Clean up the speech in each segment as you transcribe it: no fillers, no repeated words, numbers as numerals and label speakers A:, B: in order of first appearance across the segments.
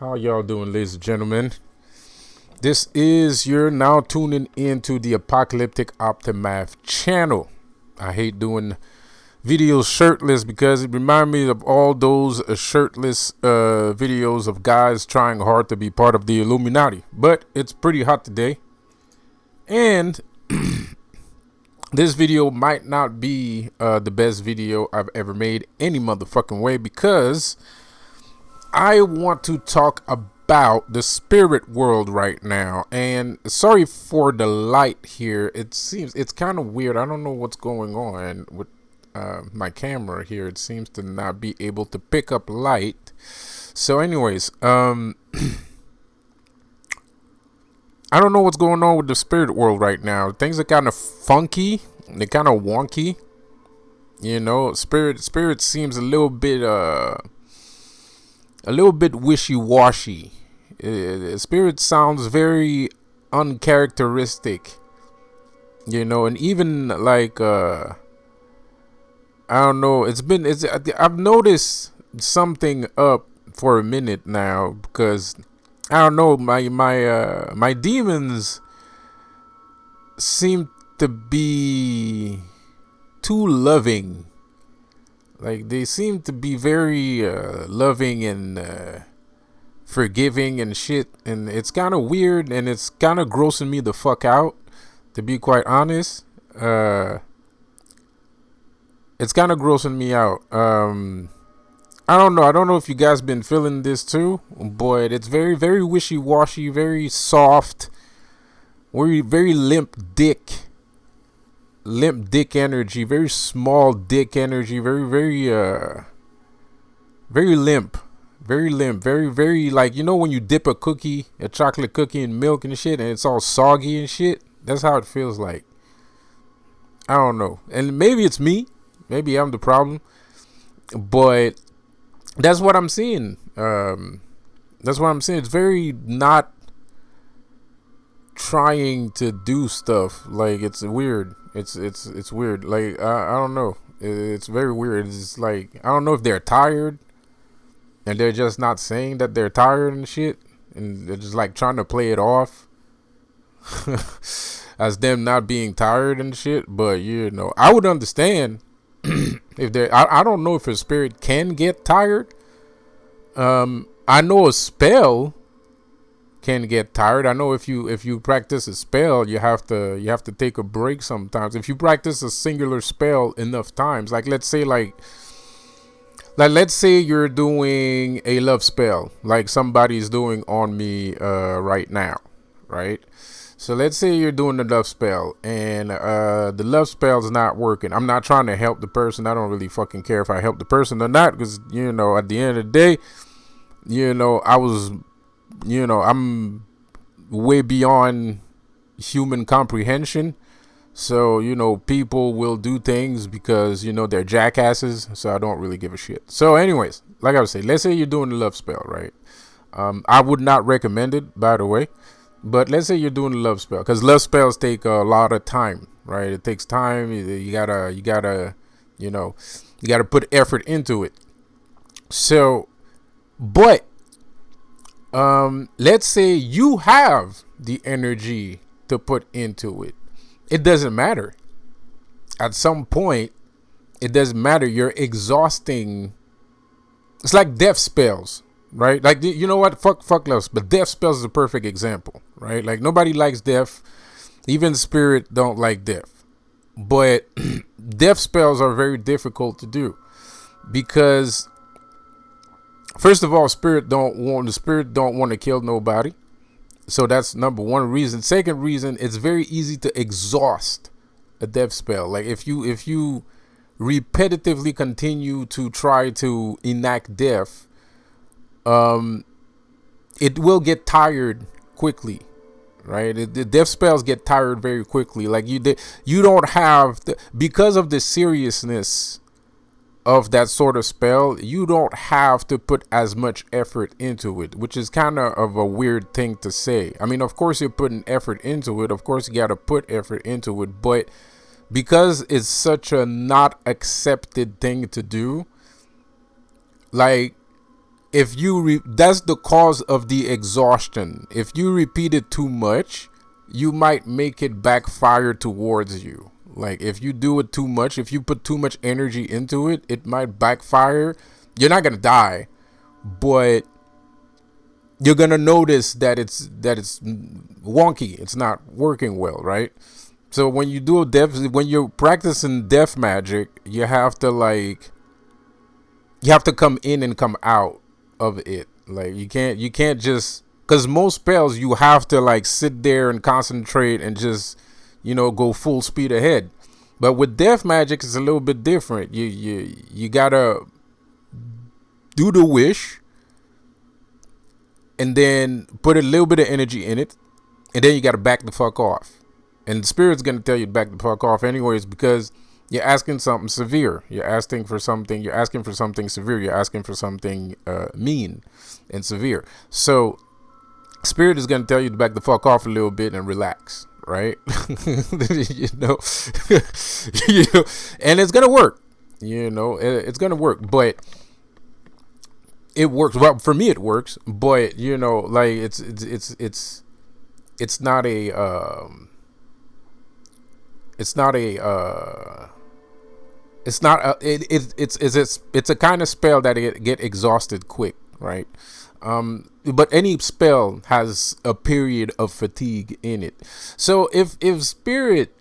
A: How y'all doing, ladies and gentlemen? This is you're now tuning into the Apocalyptic Optimath channel. I hate doing videos shirtless because it reminds me of all those shirtless videos of guys trying hard to be part of the Illuminati. But it's pretty hot today, and this video might not be the best video I've ever made any motherfucking way, because I want to talk about the spirit world right now. And sorry for the light here. It seems it's kind of weird. I don't know what's going on with my camera here. It seems to not be able to pick up light. So anyways, I don't know what's going on with the spirit world right now. Things are kind of funky. They're kind of wonky. You know, spirit seems a little bit wishy-washy. Spirit sounds very uncharacteristic, you know, and even like I don't know. I've noticed something up for a minute now, because I don't know, my demons seem to be too loving. Like, they seem to be very loving and forgiving and shit. And it's kind of weird, and it's kind of grossing me the fuck out, to be quite honest. It's kind of grossing me out. I don't know. I don't know if you guys been feeling this too, but it's very, very wishy-washy, very soft, very limp dick energy, very small dick energy, very limp, very like, you know, when you dip a chocolate cookie in milk and shit, and it's all soggy and shit. That's how it feels like. I don't know, and maybe it's me, maybe I'm the problem, but that's what I'm seeing. It's very not trying to do stuff. Like, it's weird. It's weird. Like, I don't know. It's very weird. It's like, I don't know if they're tired and they're just not saying that they're tired and shit, and they're just like trying to play it off as them not being tired and shit. But you know, I would understand if they're. I don't know if a spirit can get tired. I know a spell can get tired. I know if you practice a spell, you have to take a break sometimes. If you practice a singular spell enough times, like let's say you're doing a love spell, like somebody's doing on me right now, right? So let's say you're doing the love spell, and the love spell's not working. I'm not trying to help the person. I don't really fucking care if I help the person or not, because, you know, at the end of the day, you know, I'm way beyond human comprehension. So, you know, people will do things because, you know, they're jackasses. So I don't really give a shit. So anyways, like I was saying, let's say you're doing the love spell, right? I would not recommend it, by the way. But let's say you're doing the love spell, because love spells take a lot of time, right? It takes time. You gotta put effort into it. So, but let's say you have the energy to put into it. It doesn't matter. At some point, it doesn't matter. You're exhausting. It's like death spells, right? Like, you know what? Fuck love. But death spells is a perfect example, right? Like, nobody likes death. Even spirit don't like death. But death spells are very difficult to do, because first of all, spirit don't want to kill nobody. So that's number one reason. Second reason, it's very easy to exhaust a death spell. Like, if you repetitively continue to try to enact death, it will get tired quickly, right? The death spells get tired very quickly. Like, you don't have because of the seriousness of that sort of spell, you don't have to put as much effort into it, which is kind of a weird thing to say. I mean, of course you're putting effort into it. Of course you got to put effort into it. But because it's such a not accepted thing to do, like, if you that's the cause of the exhaustion. If you repeat it too much, you might make it backfire towards you. Like if you do it too much, if you put too much energy into it, it might backfire. You're not gonna die, but you're gonna notice that it's wonky. It's not working well, right? So when you do when you're practicing death magic, you have to come in and come out of it. Like you can't just, because most spells you have to like sit there and concentrate and just go full speed ahead. But with death magic, it's a little bit different. You gotta do the wish and then put a little bit of energy in it, and then you gotta back the fuck off. And the spirit's gonna tell you to back the fuck off anyways, because you're asking something severe. You're asking for something severe. You're asking for something mean and severe. So spirit is going to tell you to back the fuck off a little bit and relax, right? you know, and it's going to work. It's going to work, but it works. Well, for me, it works, but like it's not a, it's a kind of spell that it get exhausted quick, right? But any spell has a period of fatigue in it. So if spirit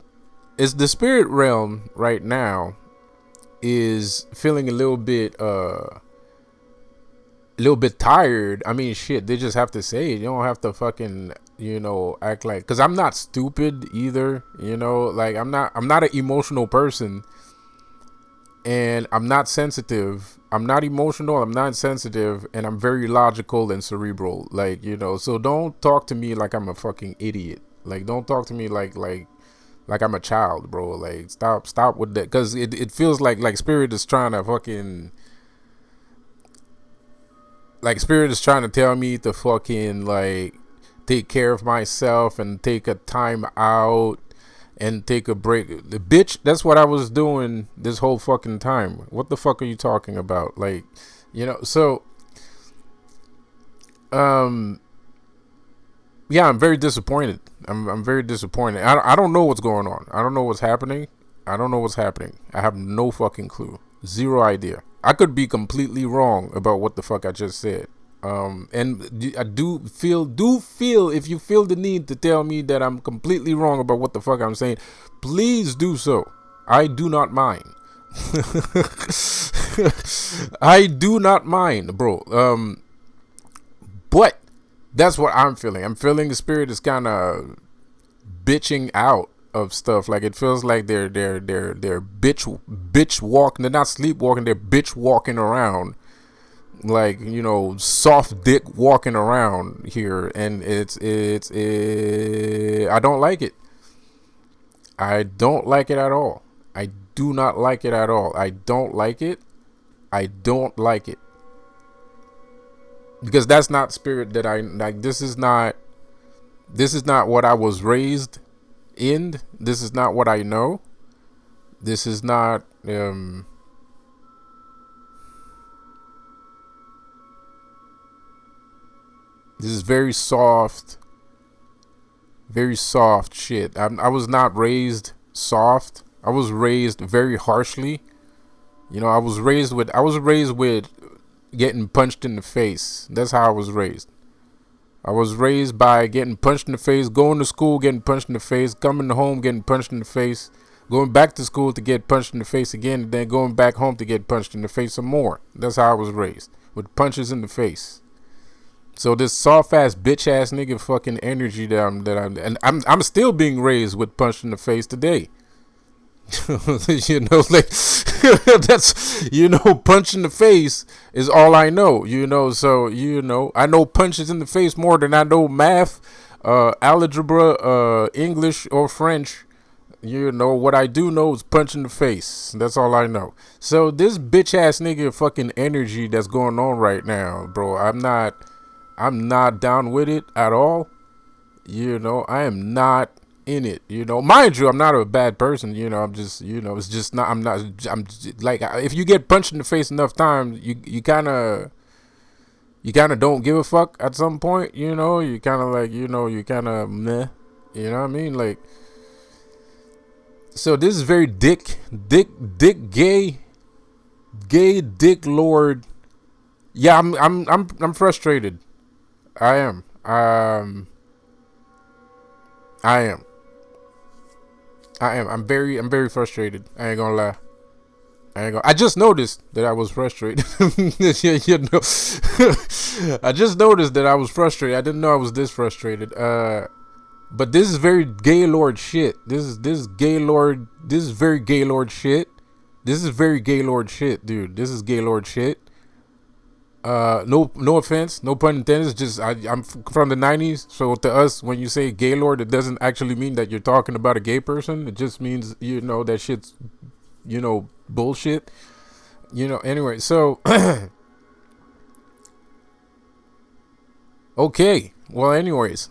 A: is the spirit realm right now is feeling a little bit tired, I mean shit, they just have to say it. You don't have to fucking act like, because I'm not stupid either, like I'm not an emotional person. And I'm not sensitive. I'm not emotional. I'm not sensitive. And I'm very logical and cerebral. Like, so don't talk to me like I'm a fucking idiot. Like, don't talk to me like I'm a child, bro. Like, stop with that. Because it feels like spirit is trying to fucking, like spirit is trying to tell me to fucking like take care of myself and take a time out and take a break. The bitch, that's what I was doing this whole fucking time. What the fuck are you talking about? Like, so yeah, I'm very disappointed. I'm very disappointed. I don't know what's going on. I don't know what's happening. I have no fucking clue. Zero idea. I could be completely wrong about what the fuck I just said. And I do feel if you feel the need to tell me that I'm completely wrong about what the fuck I'm saying, please do so. I do not mind. I do not mind, bro. But that's what I'm feeling. I'm feeling the spirit is kind of bitching out of stuff. Like it feels like they're bitch walking. They're not sleepwalking. They're bitch walking around. Like soft dick walking around here, and it's I don't like it. I don't like it at all. I do not like it at all. I don't like it. I don't like it, because that's not spirit that I like. This is not what I was raised in. This is not what I know. This is not this is very soft shit. I was not raised soft. I was raised very harshly. I was raised with getting punched in the face. That's how I was raised. I was raised by getting punched in the face, going to school, getting punched in the face, coming home, getting punched in the face, going back to school to get punched in the face again, and then going back home to get punched in the face some more. That's how I was raised, with punches in the face. So this soft ass bitch ass nigga fucking energy that I'm still being raised with punched in the face today. Like that's punch in the face is all I know. So I know punches in the face more than I know math, algebra, English or French. What I do know is punch in the face. That's all I know. So this bitch ass nigga fucking energy that's going on right now, bro, I'm not down with it at all. I am not in it. Mind you, I'm not a bad person. I'm just, it's just not, I'm just, like, if you get punched in the face enough times, you kind of, you kind of don't give a fuck at some point, you know. You kind of like, you know, you kind of meh, you know what I mean? Like, so this is very dick gay dick lord. Yeah, I'm frustrated. I am. I am. I'm very frustrated. I ain't gonna lie. I just noticed that I was frustrated. You know, I just noticed that I was frustrated. I didn't know I was this frustrated. But this is very Gaylord shit. This is Gaylord. This is very Gaylord shit. This is very Gaylord shit, dude. This is Gaylord shit. No offense, no pun intended. It's just I'm from the '90s, so to us, when you say Gaylord, it doesn't actually mean that you're talking about a gay person. It just means, you know, that shit's, you know, bullshit. You know. Anyway, so okay. Well, anyways,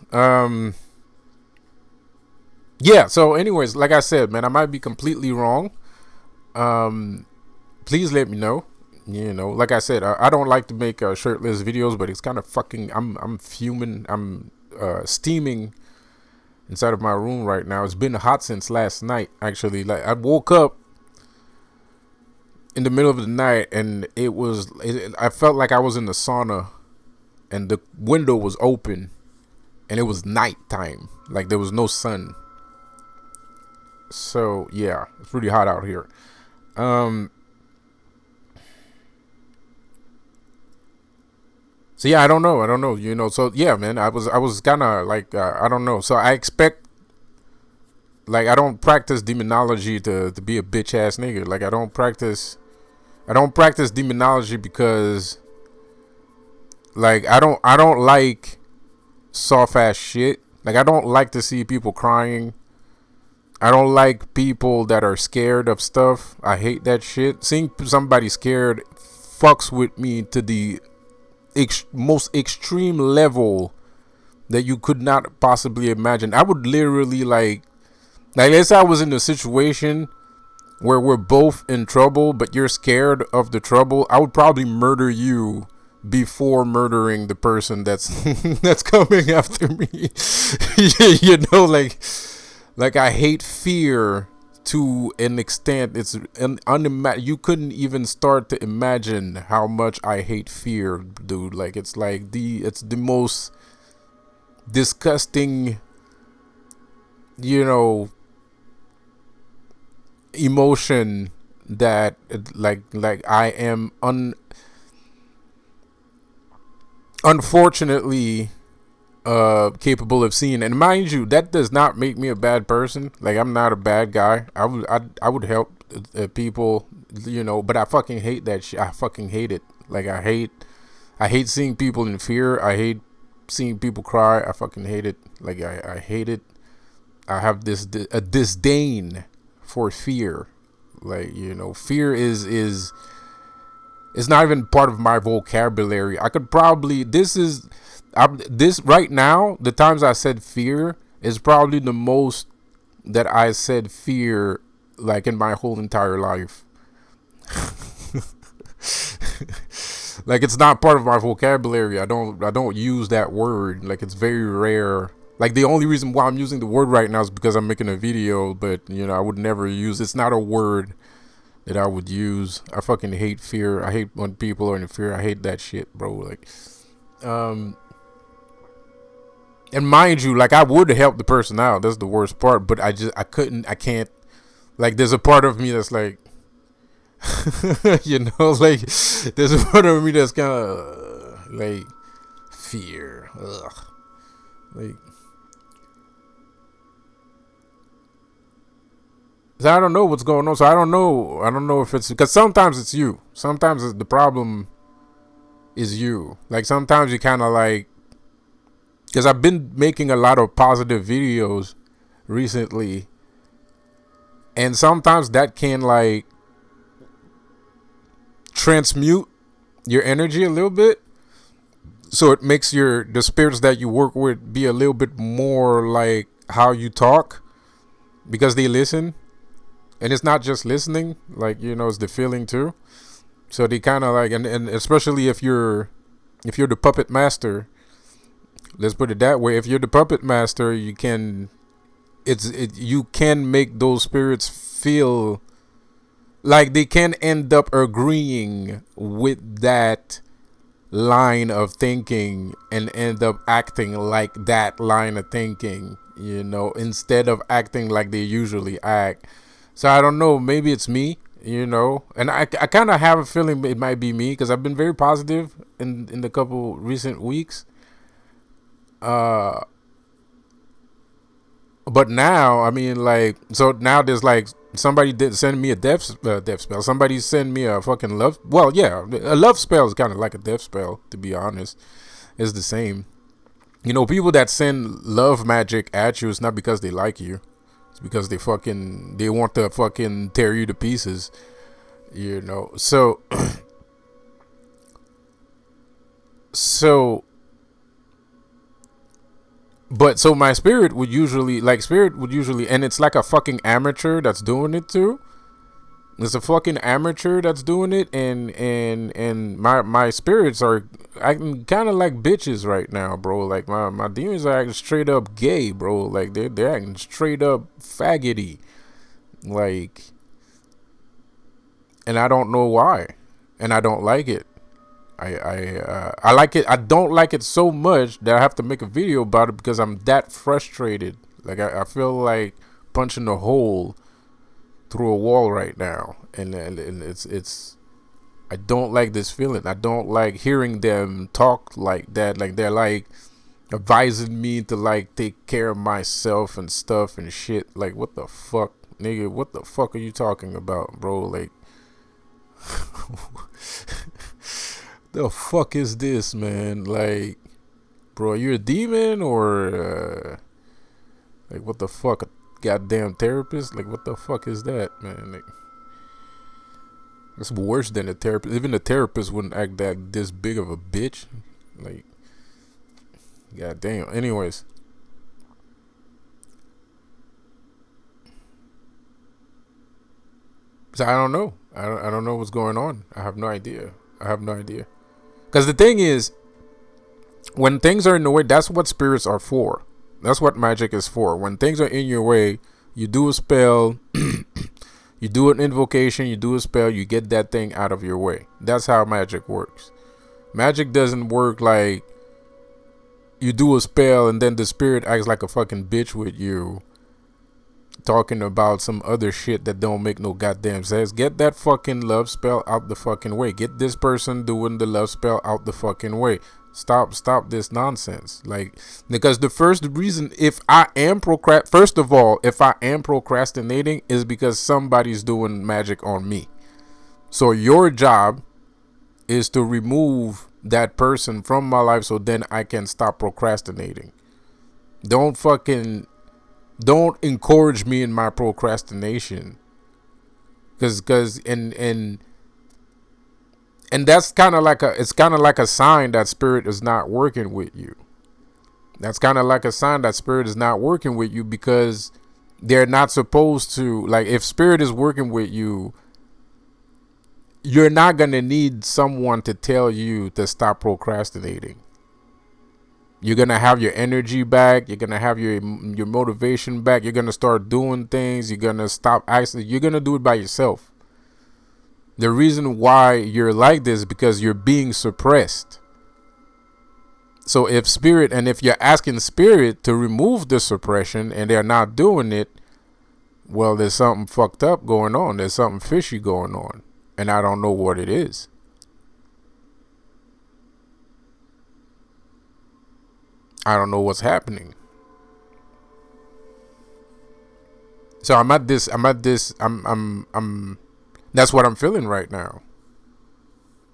A: yeah. So, anyways, like I said, man, I might be completely wrong. Please let me know. You know, like I said, I don't like to make shirtless videos, but it's kind of fucking. I'm fuming. I'm steaming inside of my room right now. It's been hot since last night. Actually, like I woke up in the middle of the night, and I felt like I was in the sauna, and the window was open, and it was nighttime. Like there was no sun. So yeah, it's pretty hot out here. So yeah, I don't know, you know. So yeah, man, I was kind of like, I don't know. So I expect, like, I don't practice demonology to be a bitch ass nigga. Like I don't practice demonology because, like, I don't like soft ass shit. Like I don't like to see people crying. I don't like people that are scared of stuff. I hate that shit. Seeing somebody scared fucks with me to the most extreme level that you could not possibly imagine. I would literally like let's say I was in a situation where we're both in trouble, but you're scared of the trouble. I would probably murder you before murdering the person that's that's coming after me. You know, like I hate fear to an extent. It's you couldn't even start to imagine how much I hate fear, dude. Like it's the most disgusting, you know, emotion that like I am unfortunately capable of seeing. And mind you, that does not make me a bad person. Like I'm not a bad guy. I would help people, you know, but I fucking hate that shit. I fucking hate it. Like I hate seeing people in fear. I hate seeing people cry. I fucking hate it. Like I hate it. I have a disdain for fear. Like, you know, fear is it's not even part of my vocabulary. I could probably this right now, the times I said fear is probably the most that I said fear like in my whole entire life. Like it's not part of my vocabulary. I don't use that word. Like it's very rare. Like the only reason why I'm using the word right now is because I'm making a video, but you know, I would never use, it's not a word that I would use. I fucking hate fear. I hate when people are in fear. I hate that shit, bro. Like and mind you, like I would help the person out. That's the worst part, but I can't. Like there's a part of me that's like you know, like there's a part of me that's kind of like fear. Ugh. Like, so I don't know what's going on. So I don't know if it's because sometimes it's you. Sometimes the problem is you. Like sometimes you kind of like, because I've been making a lot of positive videos recently, and sometimes that can like transmute your energy a little bit, so it makes the spirits that you work with be a little bit more like how you talk, because they listen. And it's not just listening, like, you know, it's the feeling too. So they kind of like, and especially if you're if you're the puppet master, let's put it that way. If you're the puppet master, you can you can make those spirits feel like they can end up agreeing with that line of thinking and end up acting like that line of thinking, instead of acting like they usually act. So I don't know, maybe it's me, and I kind of have a feeling it might be me because I've been very positive in the couple recent weeks. But now, I mean, like, so now there's like somebody did send me a death spell. Somebody send me a fucking love. Well, yeah, a love spell is kind of like a death spell, to be honest. It's the same. People that send love magic at you, it's not because they like you. It's because they want to fucking tear you to pieces. So so. But so my spirit would usually, and it's like a fucking amateur that's doing it too. It's a fucking amateur that's doing it, and my spirits are acting kind of like bitches right now, bro. Like my demons are acting straight up gay, bro. Like they're acting straight up faggoty, like, and I don't know why, and I don't like it. I like it. I don't like it so much that I have to make a video about it because I'm that frustrated. Like I feel like punching a hole through a wall right now, and it's. I don't like this feeling. I don't like hearing them talk like that. Like they're like advising me to like take care of myself and stuff and shit. Like what the fuck, nigga? What the fuck are you talking about, bro? Like. The fuck is this, man? Like, bro, you're a demon or like what the fuck? A goddamn therapist? Like what the fuck is that, man? Like, it's worse than a therapist. Even a therapist wouldn't act that this big of a bitch. Like, goddamn. Anyways. So I don't know. I don't know what's going on. I have no idea. Because the thing is, when things are in the way, that's what spirits are for. That's what magic is for. When things are in your way, you do a spell, you do an invocation, you do a spell, you get that thing out of your way. That's how magic works. Magic doesn't work like you do a spell and then the spirit acts like a fucking bitch with you, talking about some other shit that don't make no goddamn sense. Get that fucking love spell out the fucking way. Get this person doing the love spell out the fucking way. Stop this nonsense. Like, because the first reason, if I am procrastinating is because somebody's doing magic on me. So your job is to remove that person from my life so then I can stop procrastinating. Don't encourage me in my procrastination, because and that's kind of like a sign that spirit is not working with you. That's kind of like a sign that spirit is not working with you, because they're not supposed to. Like, if spirit is working with you, you're not gonna need someone to tell you to stop procrastinating. You're going to have your energy back. You're going to have your motivation back. You're going to start doing things. You're going to stop actually. You're going to do it by yourself. The reason why you're like this is because you're being suppressed. So if you're asking spirit to remove the suppression and they're not doing it, well, there's something fucked up going on. There's something fishy going on. And I don't know what it is. I don't know what's happening. So I'm that's what I'm feeling right now.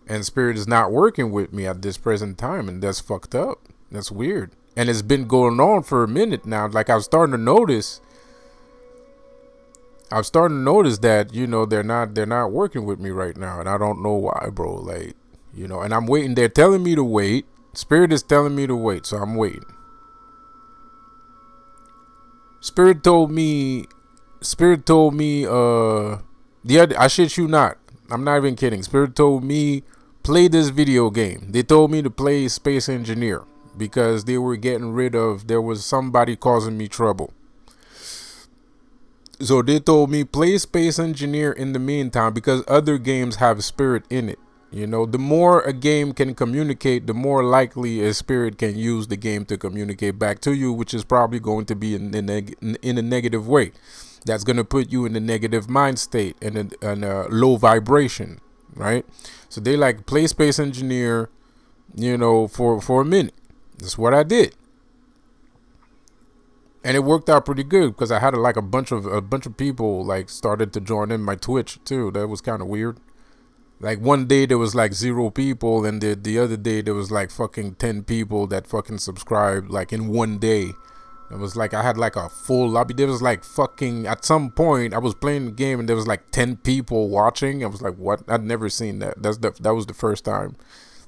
A: And spirit is not working with me at this present time, and that's fucked up. That's weird. And it's been going on for a minute now. Like, I'm starting to notice that, they're not working with me right now, and I don't know why, bro. Like, and I'm waiting. They're telling me to wait. Spirit is telling me to wait, so I'm waiting. Spirit told me, I shit you not. I'm not even kidding. Spirit told me play this video game. They told me to play Space Engineer because they were getting rid of, there was somebody causing me trouble. So they told me play Space Engineer in the meantime because other games have spirit in it. You know, the more a game can communicate, the more likely a spirit can use the game to communicate back to you, which is probably going to be in a negative way. That's going to put you in a negative mind state and a low vibration, right? So they like play Space Engineer, you know, for a minute. That's what I did. And it worked out pretty good because I had like a bunch of people like started to join in my Twitch too. That was kind of weird. Like one day there was like 0 people, and the other day there was like fucking 10 people that fucking subscribed like in one day. It was like I had like a full lobby. There was like fucking, at some point I was playing the game and there was like 10 people watching. I was like, what? I'd never seen that. That was the first time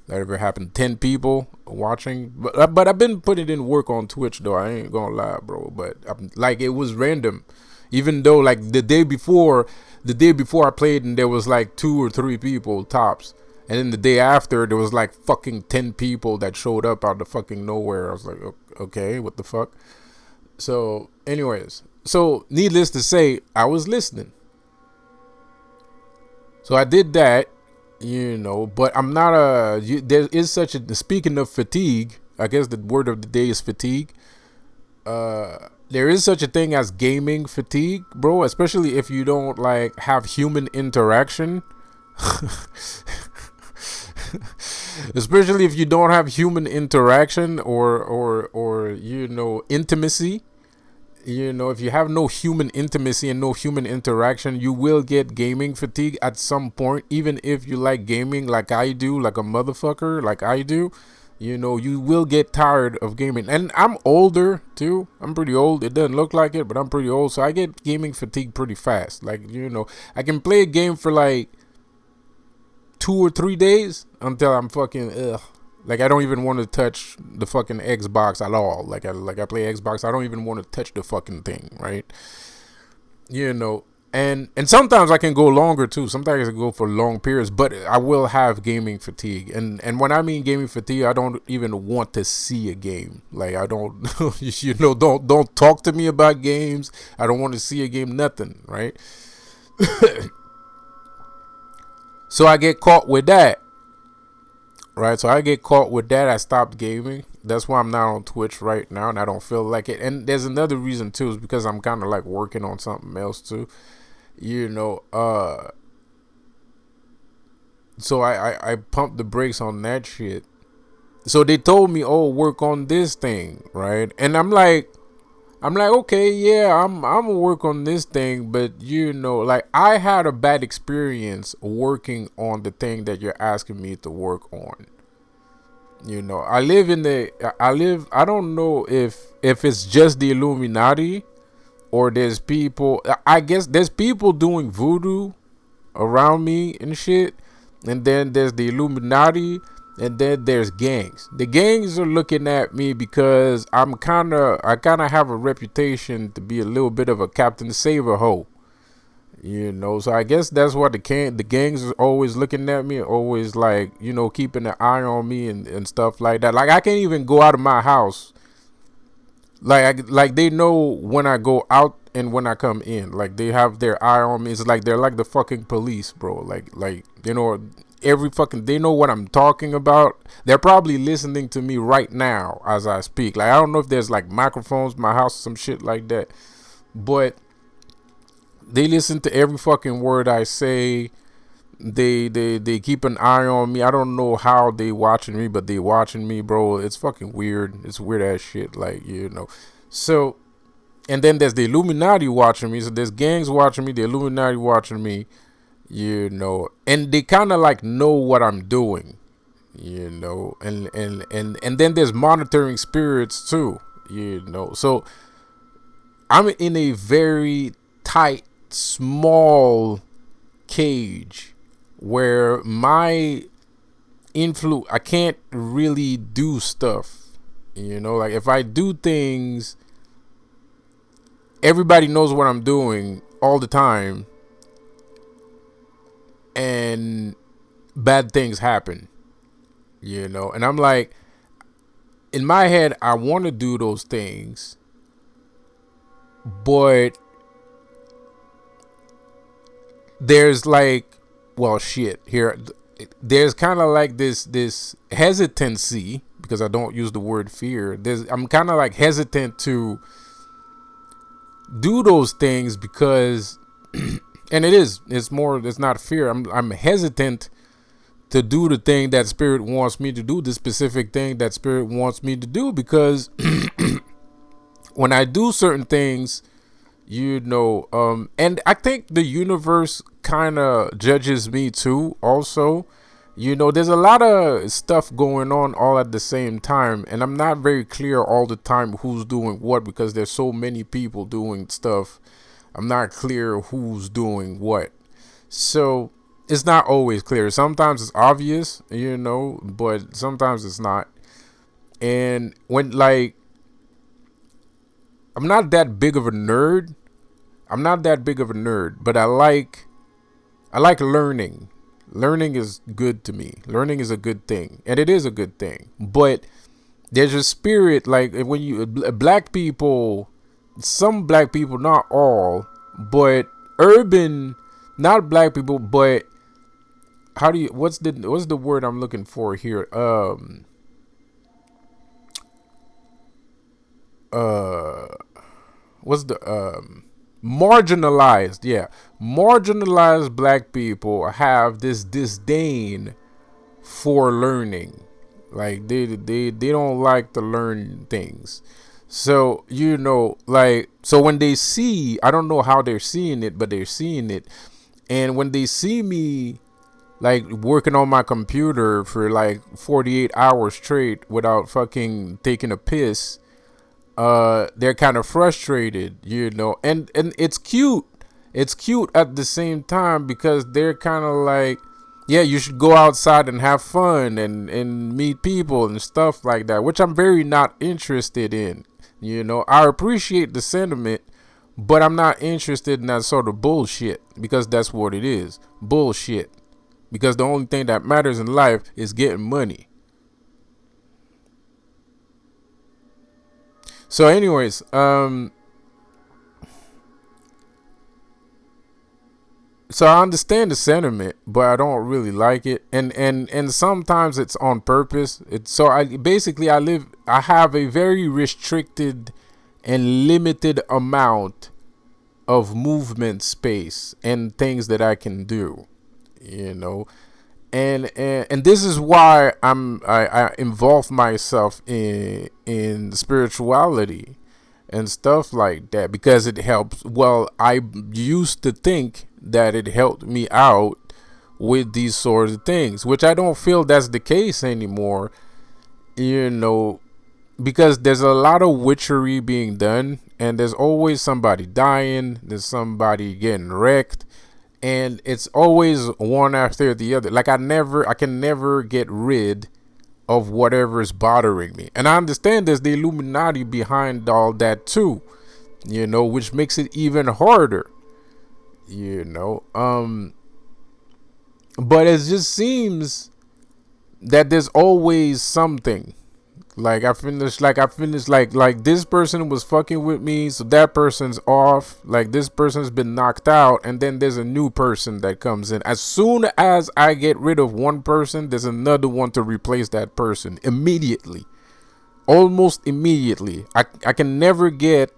A: that ever happened. 10 people watching. But I've been putting in work on Twitch though. I ain't gonna lie, bro. But like it was random. Even though like the day before I played and there was like 2 or 3 people tops. And then the day after there was like fucking 10 people that showed up out of fucking nowhere. I was like, okay, what the fuck? So anyways, so needless to say, I was listening. So I did that, you know, but I'm not there is such a, speaking of fatigue, I guess the word of the day is fatigue. There is such a thing as gaming fatigue, bro, especially if you don't like have human interaction. Especially if you don't have human interaction or you know, intimacy. You know, if you have no human intimacy and no human interaction, you will get gaming fatigue at some point. Even if you like gaming like I do, like a motherfucker, like I do, you know, you will get tired of gaming. And I'm older too. I'm pretty old. It doesn't look like it, but I'm pretty old. So I get gaming fatigue pretty fast. Like, you know, I can play a game for like 2 or 3 days until I'm fucking like I don't even want to touch the fucking Xbox at all. Like I play Xbox, I don't even want to touch the fucking thing, right? You know, and sometimes I can go longer too. Sometimes I can go for long periods, but I will have gaming fatigue. And when I mean gaming fatigue, I don't even want to see a game. Like I don't, you know, don't talk to me about games. I don't want to see a game, nothing, right? So I get caught with that, right? So I get caught with that. I stopped gaming. That's why I'm not on Twitch right now, and I don't feel like it. And there's another reason too, is because I'm kind of like working on something else too, you know. So I pumped the brakes on that shit. So they told me, oh, work on this thing, right? And I'm like, okay, yeah, I'm gonna work on this thing, but you know, like I had a bad experience working on the thing that you're asking me to work on. You know, I don't know if it's just the Illuminati or there's people, I guess there's people doing voodoo around me and shit. And then there's the Illuminati. And then there's gangs. The gangs are looking at me because I kind of have a reputation to be a little bit of a Captain Saver hoe, you know. So I guess that's what the gangs are always looking at me, always like, you know, keeping an eye on me and stuff like that. Like I can't even go out of my house. Like they know when I go out and when I come in. Like they have their eye on me. It's like they're like the fucking police, bro. Like you know. They know what I'm talking about. They're probably listening to me right now as I speak. Like I don't know if there's like microphones in my house or some shit like that, but they listen to every fucking word I say. They keep an eye on me. I don't know how they watching me, but they watching me, bro. It's fucking weird. It's weird ass shit, like, you know. So, and then there's the Illuminati watching me. So there's gangs watching me, the Illuminati watching me. You know, and they kind of like know what I'm doing, you know, and then there's monitoring spirits too, you know. So I'm in a very tight, small cage where my influence, I can't really do stuff, you know. Like if I do things, everybody knows what I'm doing all the time. And bad things happen, and I'm like, in my head, I want to do those things, but there's like, well, shit here. There's kind of like this hesitancy, because I don't use the word fear. I'm kind of like hesitant to do those things because, and it's not fear. I'm hesitant to do the thing that spirit wants me to do, the specific thing that spirit wants me to do, because when I do certain things, and I think the universe kind of judges me too also. There's a lot of stuff going on all at the same time, and I'm not very clear all the time who's doing what, because there's so many people doing stuff. I'm not clear who's doing what. So it's not always clear. Sometimes it's obvious, but sometimes it's not. And when, like, I'm not that big of a nerd. But I like learning. Learning is good to me. Learning is a good thing, and it is a good thing. But there's a spirit, like when black people, some black people, not all, but urban, not black people, but what's the word I'm looking for here? What's the marginalized, yeah, marginalized black people have this disdain for learning. Like they don't like to learn things. So so when they see, I don't know how they're seeing it, but they're seeing it. And when they see me like working on my computer for like 48 hours straight without fucking taking a piss, they're kind of frustrated, and it's cute. It's cute at the same time, because they're kind of like, yeah, you should go outside and have fun and meet people and stuff like that, which I'm very not interested in. I appreciate the sentiment, but I'm not interested in that sort of bullshit, because that's what it is, bullshit. Because the only thing that matters in life is getting money. So anyways, so I understand the sentiment, but I don't really like it. And sometimes it's on purpose. I have a very restricted and limited amount of movement space and things that I can do, and this is why I involve myself in spirituality and stuff like that, because it helps. Well, I used to think that it helped me out with these sorts of things, which I don't feel that's the case anymore, because there's a lot of witchery being done, and there's always somebody dying, there's somebody getting wrecked, and it's always one after the other. Like I can never get rid of whatever is bothering me. And I understand there's the Illuminati behind all that too, which makes it even harder, but it just seems that there's always something. Like I finished like this person was fucking with me, so that person's off. Like this person's been knocked out, and then there's a new person that comes in. As soon as I get rid of one person, there's another one to replace that person immediately. Almost immediately. I can never get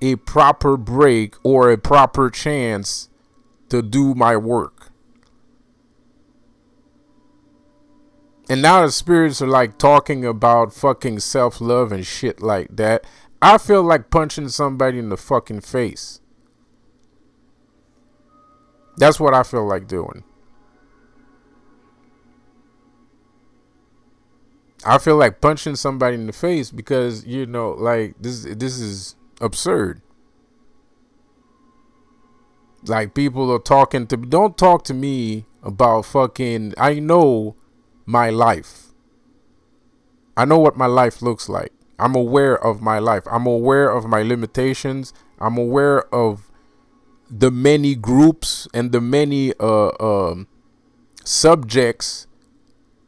A: a proper break or a proper chance to do my work. And now the spirits are like talking about fucking self-love and shit like that. I feel like punching somebody in the fucking face. That's what I feel like doing. I feel like punching somebody in the face because, like this is absurd. Like people are don't talk to me about fucking, I know my life. I know what my life looks like. I'm aware of my life. I'm aware of my limitations. I'm aware of the many groups and the many subjects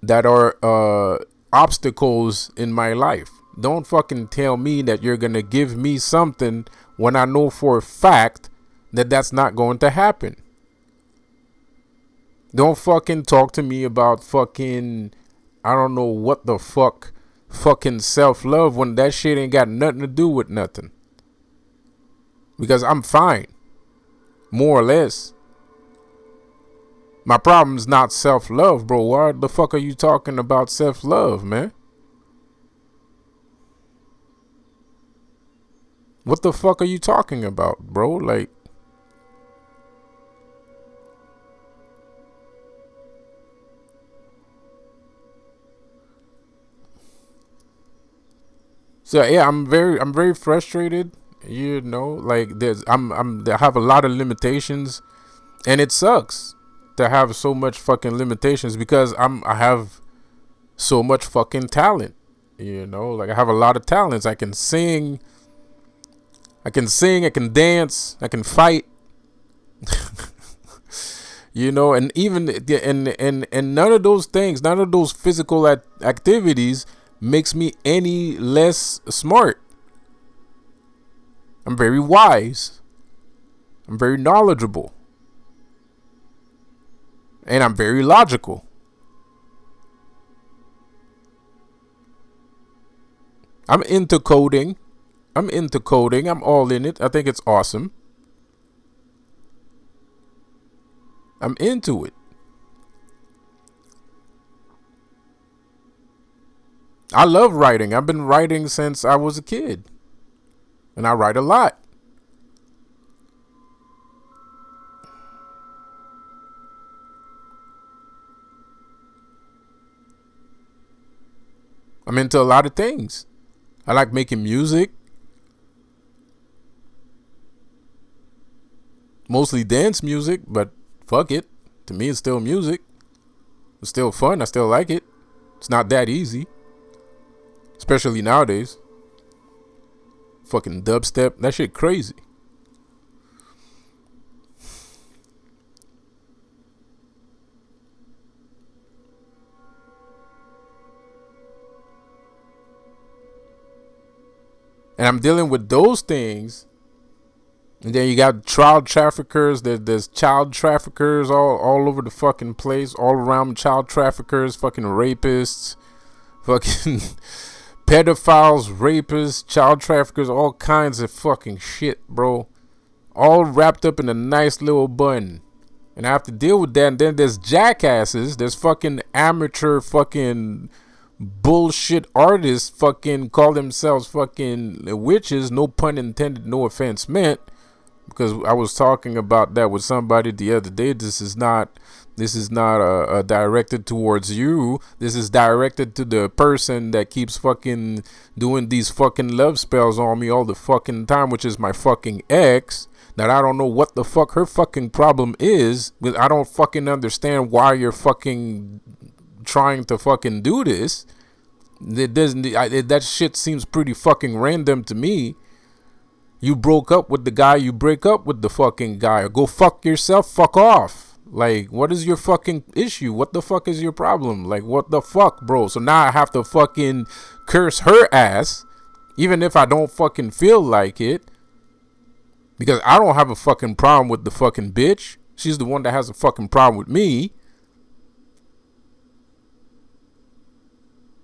A: that are obstacles in my life. Don't fucking tell me that you're gonna give me something when I know for a fact that that's not going to happen. Don't fucking talk to me about fucking, I don't know what the fuck, fucking self-love when that shit ain't got nothing to do with nothing. Because I'm fine, more or less. My problem is not self-love, bro. Why the fuck are you talking about self-love, man? What the fuck are you talking about, bro? Like, so yeah, I'm very frustrated. You know, like I have a lot of limitations, and it sucks to have so much fucking limitations because I have so much fucking talent. You know, like I have a lot of talents. I can sing, I can dance, I can fight. You know, and even and none of those things, none of those physical activities makes me any less smart. I'm very wise. I'm very knowledgeable. And I'm very logical. I'm into coding. I'm all in it. I think it's awesome. I'm into it. I love writing. I've been writing since I was a kid. And I write a lot. I'm into a lot of things. I like making music. Mostly dance music, but fuck it. To me, it's still music. It's still fun. I still like it. It's not that easy. Especially nowadays. Fucking dubstep. That shit crazy. And I'm dealing with those things. And then you got child traffickers. There's child traffickers all over the fucking place. All around child traffickers. Fucking rapists. Fucking pedophiles, rapists, child traffickers. All kinds of fucking shit, bro. All wrapped up in a nice little bun. And I have to deal with that. And then there's jackasses. There's fucking amateur fucking bullshit artists fucking call themselves fucking witches. No pun intended, no offense meant. Because I was talking about that with somebody the other day. This is not directed towards you. This is directed to the person that keeps fucking doing these fucking love spells on me all the fucking time, which is my fucking ex. That I don't know what the fuck her fucking problem is. But I don't fucking understand why you're fucking trying to fucking do this. That shit seems pretty fucking random to me. You broke up with the guy, you break up with the fucking guy. Go fuck yourself, fuck off. Like, what is your fucking issue? What the fuck is your problem? Like, what the fuck, bro? So now I have to fucking curse her ass, even if I don't fucking feel like it. Because I don't have a fucking problem with the fucking bitch. She's the one that has a fucking problem with me.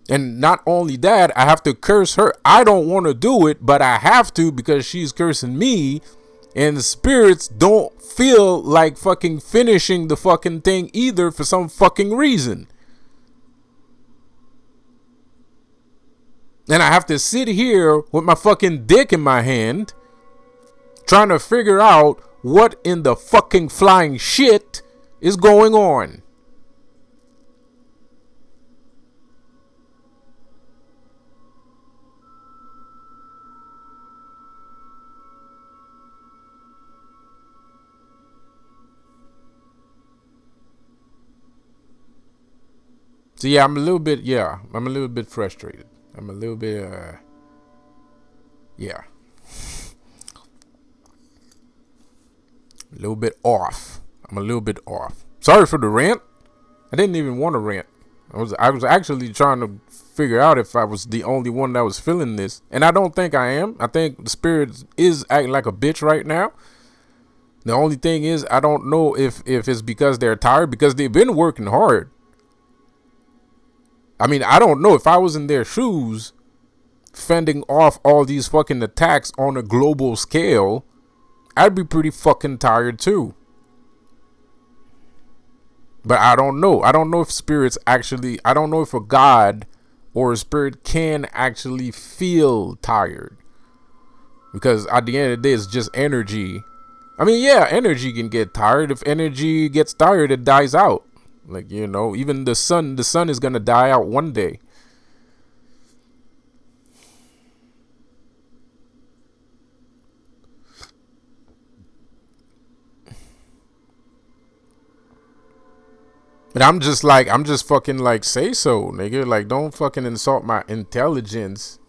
A: And not only that, I have to curse her. I don't want to do it, but I have to because she's cursing me. And the spirits don't feel like fucking finishing the fucking thing either for some fucking reason. And I have to sit here with my fucking dick in my hand, trying to figure out what in the fucking flying shit is going on. So yeah, I'm a little bit frustrated. I'm a little bit, yeah. A little bit off. I'm a little bit off. Sorry for the rant. I didn't even want to rant. I was actually trying to figure out if I was the only one that was feeling this, and I don't think I am. I think the spirit is acting like a bitch right now. The only thing is, I don't know if it's because they're tired, because they've been working hard. I mean, I don't know if I was in their shoes, fending off all these fucking attacks on a global scale, I'd be pretty fucking tired too. But I don't know. I don't know if spirits actually, I don't know if a god or a spirit can actually feel tired. Because at the end of the day, it's just energy. I mean, yeah, energy can get tired. If energy gets tired, it dies out. Like, you know, even the sun is going to die out one day. But I'm just fucking like, say so, nigga. Like, don't fucking insult my intelligence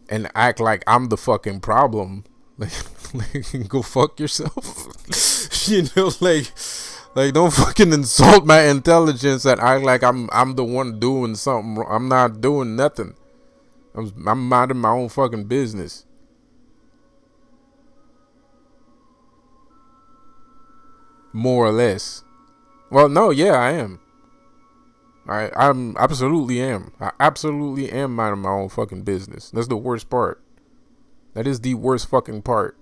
A: and act like I'm the fucking problem. Like go fuck yourself. You know, like don't fucking insult my intelligence and act like I'm the one doing something. I'm not doing nothing. I'm minding my own fucking business. More or less. Well, no, yeah, I am. I'm absolutely am. I absolutely am minding my own fucking business. That's the worst part. That is the worst fucking part.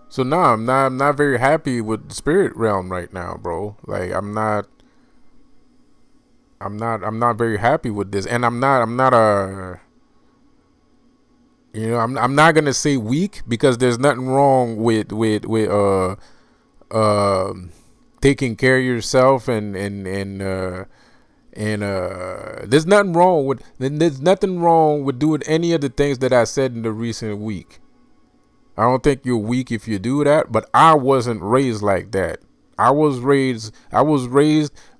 A: So no, I'm not very happy with the spirit realm right now, bro. Like I'm not very happy with this, and I'm not a, you know, I'm not gonna say weak, because there's nothing wrong with taking care of yourself, and there's nothing wrong with doing any of the things that I said in the recent week. I don't think you're weak if you do that, but I wasn't raised like that. I was raised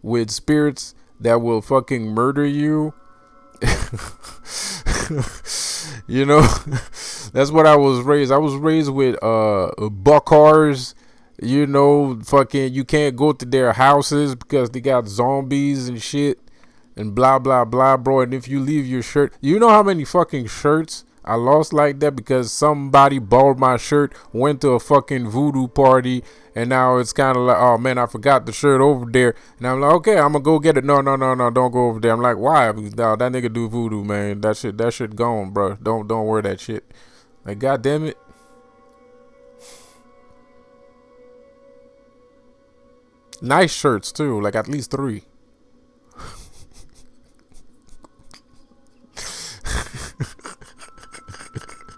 A: with spirits that will fucking murder you. You know, that's what I was raised. I was raised with buckars. You know, fucking, you can't go to their houses because they got zombies and shit and blah blah blah, bro. And if you leave your shirt, you know how many fucking shirts I lost like that because somebody borrowed my shirt, went to a fucking voodoo party, and now it's kind of like, oh man, I forgot the shirt over there. And I'm like, okay, I'm gonna go get it. No, no, no, no, don't go over there. I'm like, why? No, that nigga do voodoo, man. That shit gone, bro. Don't wear that shit. Like, god damn it. Nice shirts too, like at least 3.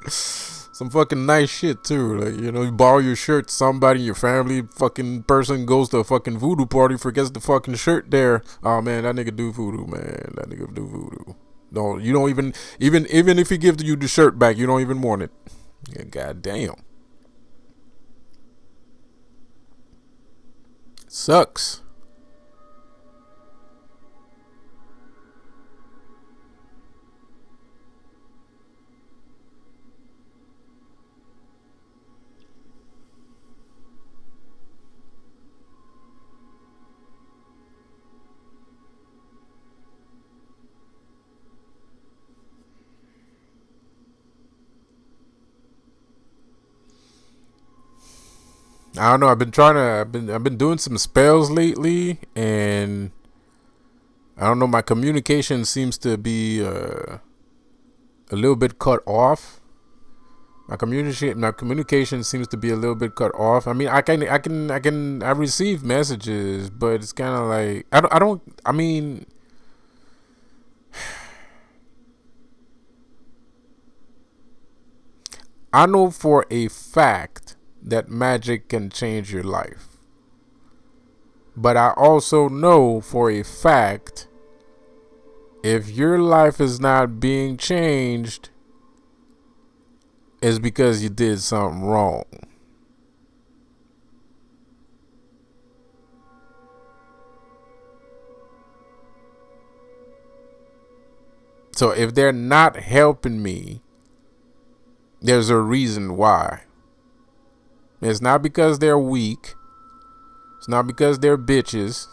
A: Some fucking nice shit too. Like, you know, you borrow your shirt, somebody, your family, fucking person goes to a fucking voodoo party, forgets the fucking shirt there. Oh man, that nigga do voodoo, man. That nigga do voodoo. No, you don't even if he gives you the shirt back, you don't even want it. Yeah, god damn. Sucks. I don't know. I've been doing some spells lately, and I don't know. My communication seems to be a little bit cut off. My communication seems to be a little bit cut off. I mean, I receive messages, but it's kind of like I don't. I mean, I know for a fact that magic can change your life, but I also know for a fact if your life is not being changed, it's because you did something wrong. So if they're not helping me, there's a reason why. It's not because they're weak. It's not because they're bitches.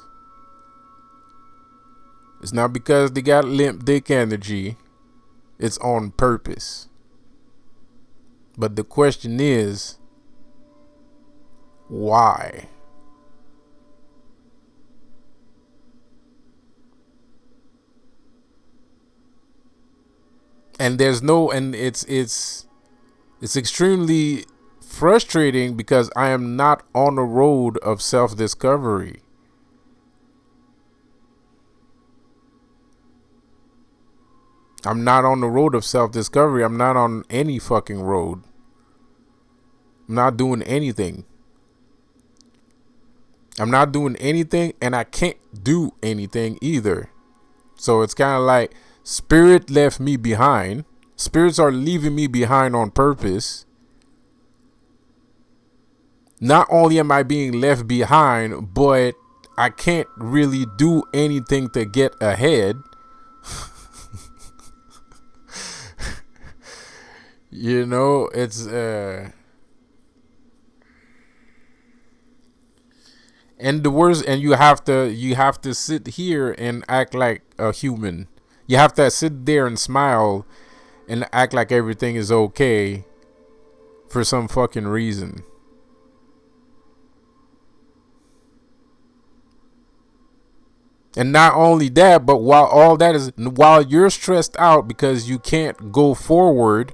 A: It's not because they got limp dick energy. It's on purpose. But the question is, why? And it's extremely frustrating because I am not on a road of self-discovery. I'm not on the road of self-discovery. I'm not on any fucking road. I'm not doing anything. I'm not doing anything, and I can't do anything either. So it's kind of like spirit left me behind. Spirits are leaving me behind on purpose. Not only am I being left behind, but I can't really do anything to get ahead. You know, it's and the worst, and you have to sit here and act like a human. You have to sit there and smile and act like everything is okay for some fucking reason. And not only that, but while you're stressed out because you can't go forward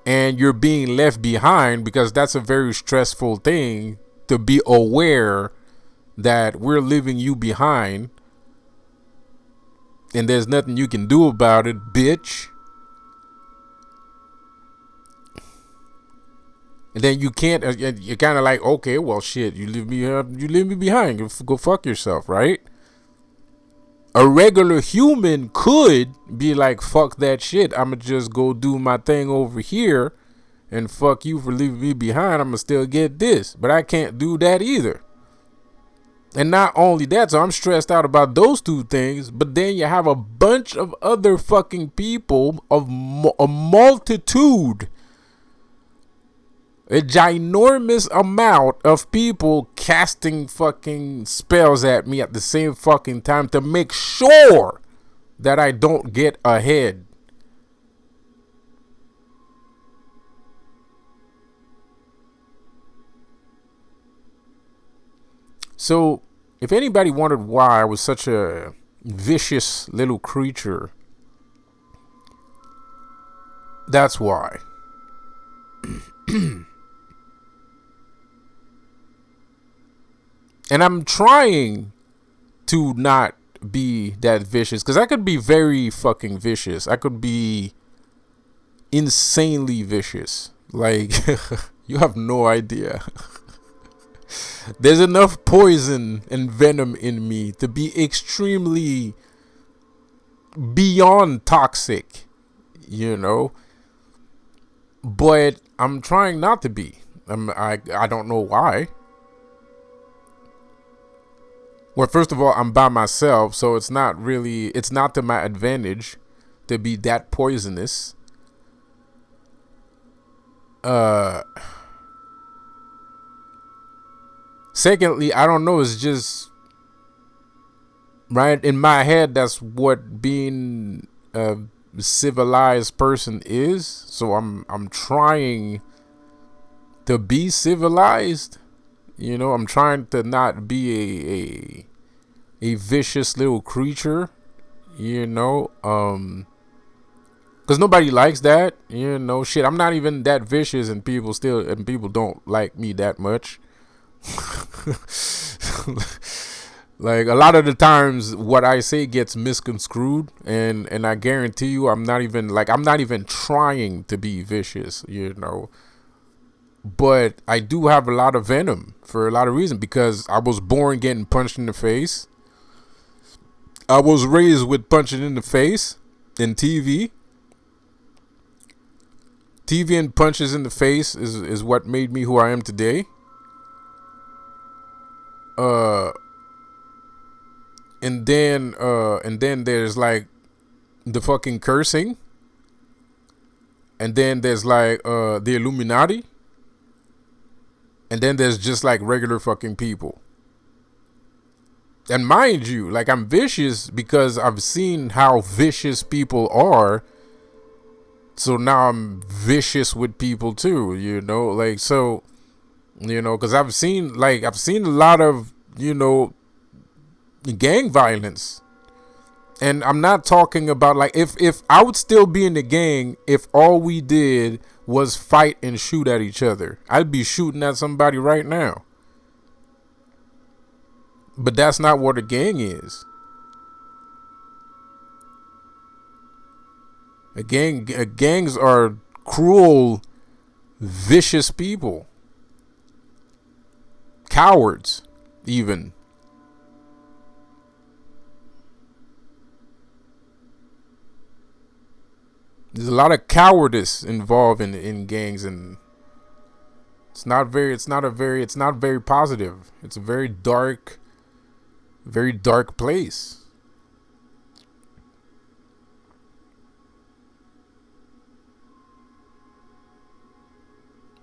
A: and you're being left behind, because that's a very stressful thing to be aware that we're leaving you behind and there's nothing you can do about it, bitch. And then you can't. You're kind of like, okay, well, shit. You leave me behind. Go fuck yourself, right? A regular human could be like, fuck that shit. I'ma just go do my thing over here, and fuck you for leaving me behind. I'ma still get this, but I can't do that either. And not only that, so I'm stressed out about those two things, but then you have a bunch of other fucking people, of a multitude, a ginormous amount of people casting fucking spells at me at the same fucking time to make sure that I don't get ahead. So, if anybody wondered why I was such a vicious little creature, that's why. And I'm trying to not be that vicious, because I could be very fucking vicious. I could be insanely vicious. Like, you have no idea. There's enough poison and venom in me to be extremely beyond toxic, you know. But I'm trying not to be. I don't know why. Well, first of all, I'm by myself, so it's not to my advantage to be that poisonous. Secondly, I don't know, it's just right in my head, that's what being a civilized person is. So I'm trying to be civilized. You know, I'm trying to not be a vicious little creature, you know, because nobody likes that, you know. Shit, I'm not even that vicious, and people don't like me that much. Like, a lot of the times what I say gets misconstrued, and I guarantee you I'm not even trying to be vicious, you know. But I do have a lot of venom for a lot of reasons, because I was born getting punched in the face. I was raised with punching in the face in TV. TV and punches in the face is what made me who I am today. And then there's like the fucking cursing, and then there's like the Illuminati, and then there's just like regular fucking people. And mind you, like, I'm vicious because I've seen how vicious people are. So now I'm vicious with people too, you know, like, so, you know, because I've seen a lot of, you know, gang violence. And I'm not talking about, like, if I would still be in the gang if all we did was fight and shoot at each other. I'd be shooting at somebody right now. But that's not what a gang is. Gangs are cruel, vicious people. Cowards, even. There's a lot of cowardice involved in gangs, and it's not very positive. It's a very dark place.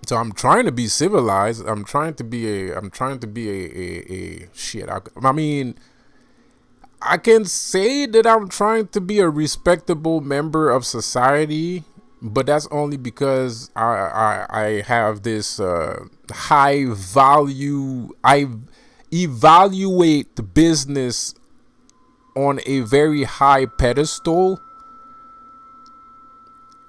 A: So I'm trying to be civilized. I'm trying to be a shit. I mean, I can say that I'm trying to be a respectable member of society, but that's only because I have this high value. I evaluate the business on a very high pedestal.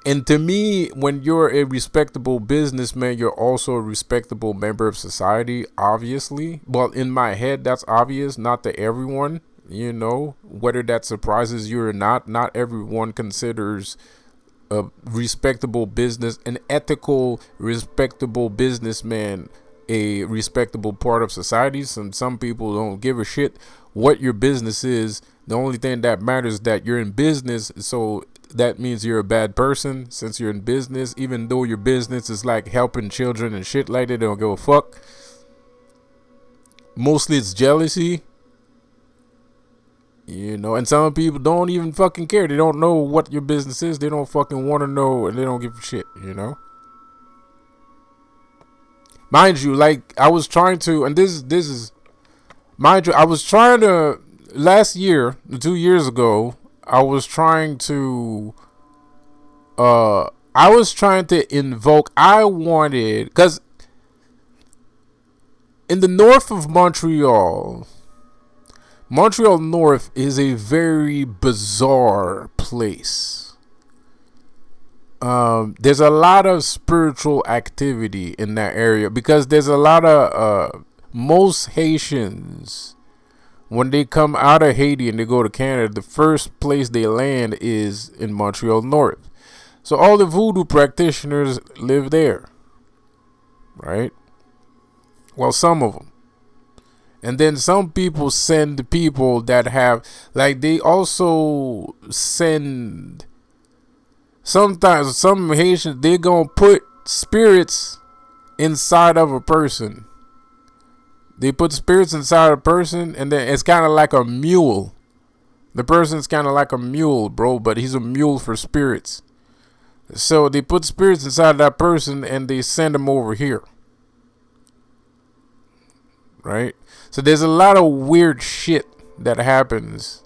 A: And to me, when you're a respectable businessman, you're also a respectable member of society, obviously. Well, in my head, that's obvious, not to everyone, you know, whether that surprises you or not. Not everyone considers a respectable business, an ethical, respectable businessman, a respectable part of society. Some people don't give a shit what your business is. The only thing that matters is that you're in business, so that means you're a bad person since you're in business. Even though your business is like helping children and shit like that, they don't give a fuck. Mostly it's jealousy, you know, and some people don't even fucking care. They don't know what your business is. They don't fucking want to know, and they don't give a shit, you know. Mind you, like, I was trying to, and this is, mind you, I was trying to, last year, 2 years ago, I was trying to invoke, I wanted, because in the north of Montreal North is a very bizarre place. There's a lot of spiritual activity in that area because there's a lot of most Haitians, when they come out of Haiti and they go to Canada, the first place they land is in Montreal North. So all the voodoo practitioners live there, right? Well, some of them. And then some people send people that have, like, they also send, sometimes some Haitians, they're going to put spirits inside of a person. They put spirits inside a person, and then it's kind of like a mule. The person's kind of like a mule, bro, but he's a mule for spirits. So they put spirits inside that person, and they send them over here. Right? So there's a lot of weird shit that happens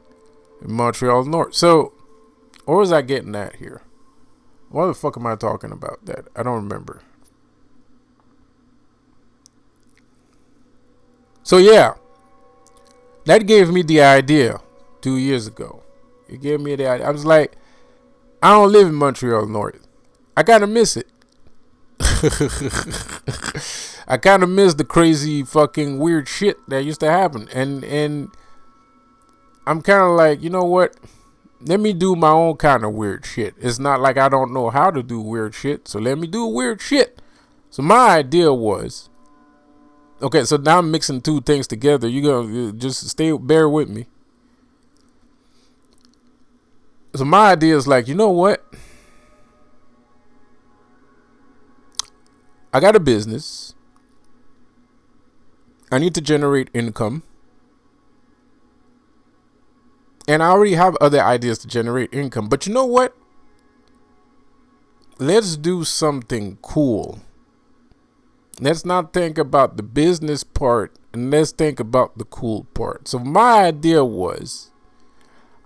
A: in Montreal North. So, what was I getting at here? What the fuck am I talking about that? I don't remember. So yeah, that gave me the idea 2 years ago. It gave me the idea. I was like, I don't live in Montreal North. I kind of miss it. I kind of miss the crazy fucking weird shit that used to happen. And I'm kind of like, you know what? Let me do my own kind of weird shit. It's not like I don't know how to do weird shit. So let me do weird shit. So my idea was, okay, so now I'm mixing two things together. You gonna just bear with me. So my idea is like, you know what? I got a business. I need to generate income. And I already have other ideas to generate income. But you know what? Let's do something cool. Let's not think about the business part, and let's think about the cool part. So my idea was,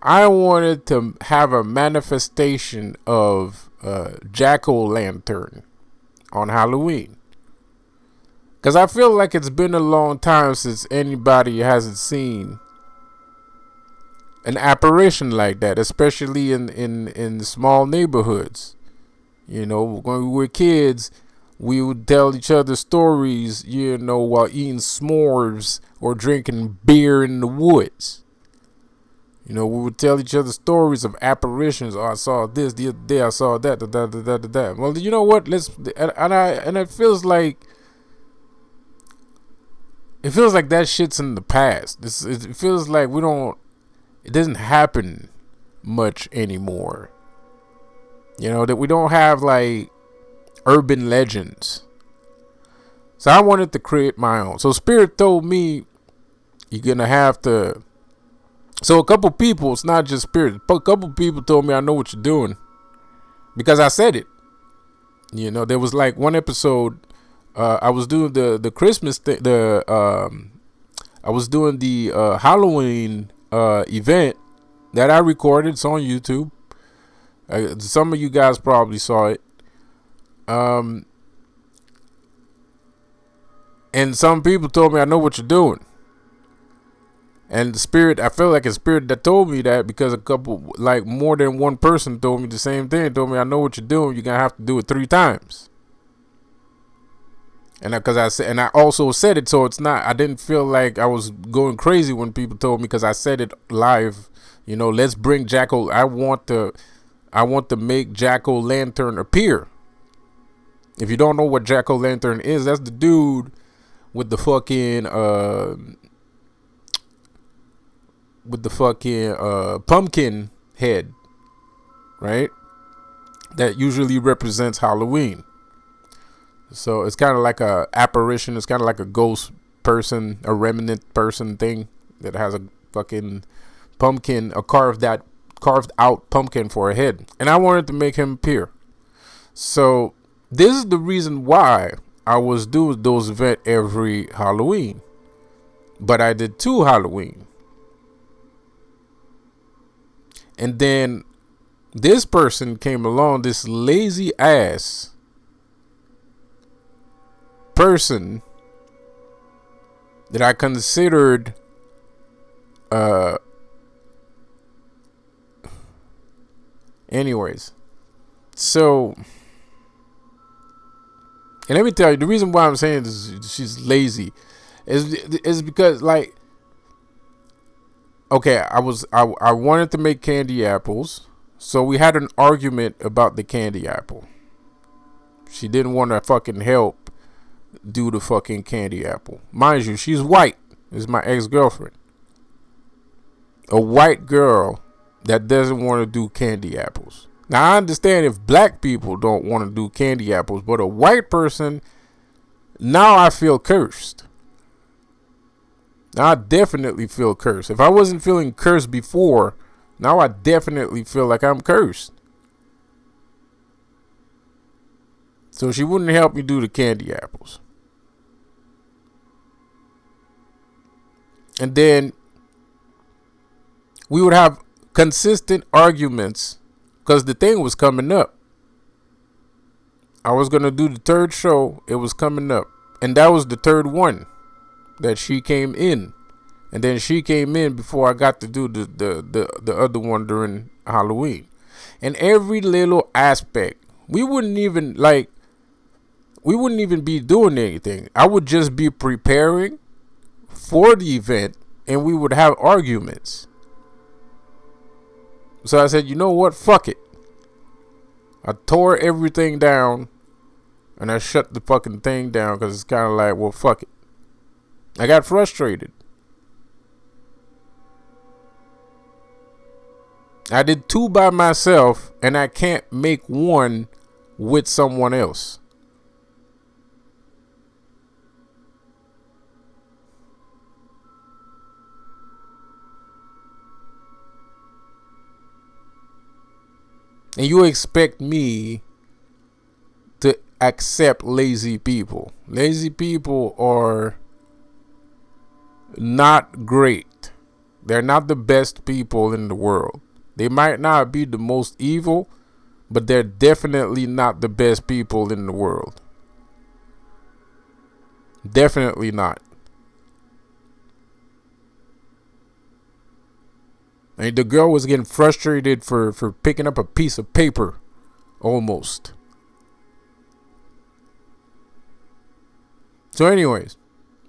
A: I wanted to have a manifestation of jack-o'-lantern on Halloween. Because I feel like it's been a long time since anybody hasn't seen an apparition like that, especially in small neighborhoods. You know, when we were kids, we would tell each other stories, you know, while eating s'mores or drinking beer in the woods. You know, we would tell each other stories of apparitions. Oh, I saw this the other day. I saw that. Da. Well, you know what? And it feels like that shit's in the past. It feels like it doesn't happen much anymore. You know, that we don't have like urban legends. So I wanted to create my own. So Spirit told me, you're gonna have to. So a couple people, it's not just Spirit, a couple people told me, I know what you're doing, because I said it. You know, there was like one episode, I was doing the Christmas thing, I was doing the Halloween event that I recorded. It's on YouTube. Some of you guys probably saw it. And some people told me, I know what you're doing. And the Spirit, I feel like a Spirit that told me that, because a couple, like more than one person told me the same thing. Told me, I know what you're doing. You're going to have to do it 3 times. And I also said it, so it's not, I didn't feel like I was going crazy when people told me, because I said it live. You know, let's bring I want to make jack-o'-lantern appear. If you don't know what jack-o'-lantern is, that's the dude with the fucking pumpkin head, right? That usually represents Halloween. So it's kind of like a apparition. It's kind of like a ghost person, a remnant person thing that has a fucking pumpkin, a carved out pumpkin for a head. And I wanted to make him appear. So this is the reason why I was doing those events every Halloween. But I did 2 Halloween. And then this person came along, this lazy ass person that I considered anyways. So, and let me tell you, the reason why I'm saying this, she's lazy is because, like, okay, I wanted to make candy apples, so we had an argument about the candy apple. She didn't want to fucking help do the fucking candy apple. Mind you, she's white. This is my ex-girlfriend. A white girl that doesn't want to do candy apples. Now, I understand if black people don't want to do candy apples, but a white person, now I feel cursed. Now I definitely feel cursed. If I wasn't feeling cursed before, now I definitely feel like I'm cursed. So she wouldn't help me do the candy apples. And then we would have consistent arguments, because the thing was coming up. I was going to do the 3rd show. It was coming up. And that was the 3rd one that she came in. And then she came in before I got to do the other one during Halloween. And every little aspect, we wouldn't even be doing anything. I would just be preparing for the event, and we would have arguments. So I said, you know what? Fuck it. I tore everything down, and I shut the fucking thing down, because it's kind of like, well, fuck it. I got frustrated. I did 2 by myself, and I can't make 1 with someone else. And you expect me to accept lazy people. Lazy people are not great. They're not the best people in the world. They might not be the most evil, but they're definitely not the best people in the world. Definitely not. And the girl was getting frustrated for picking up a piece of paper, almost. So anyways,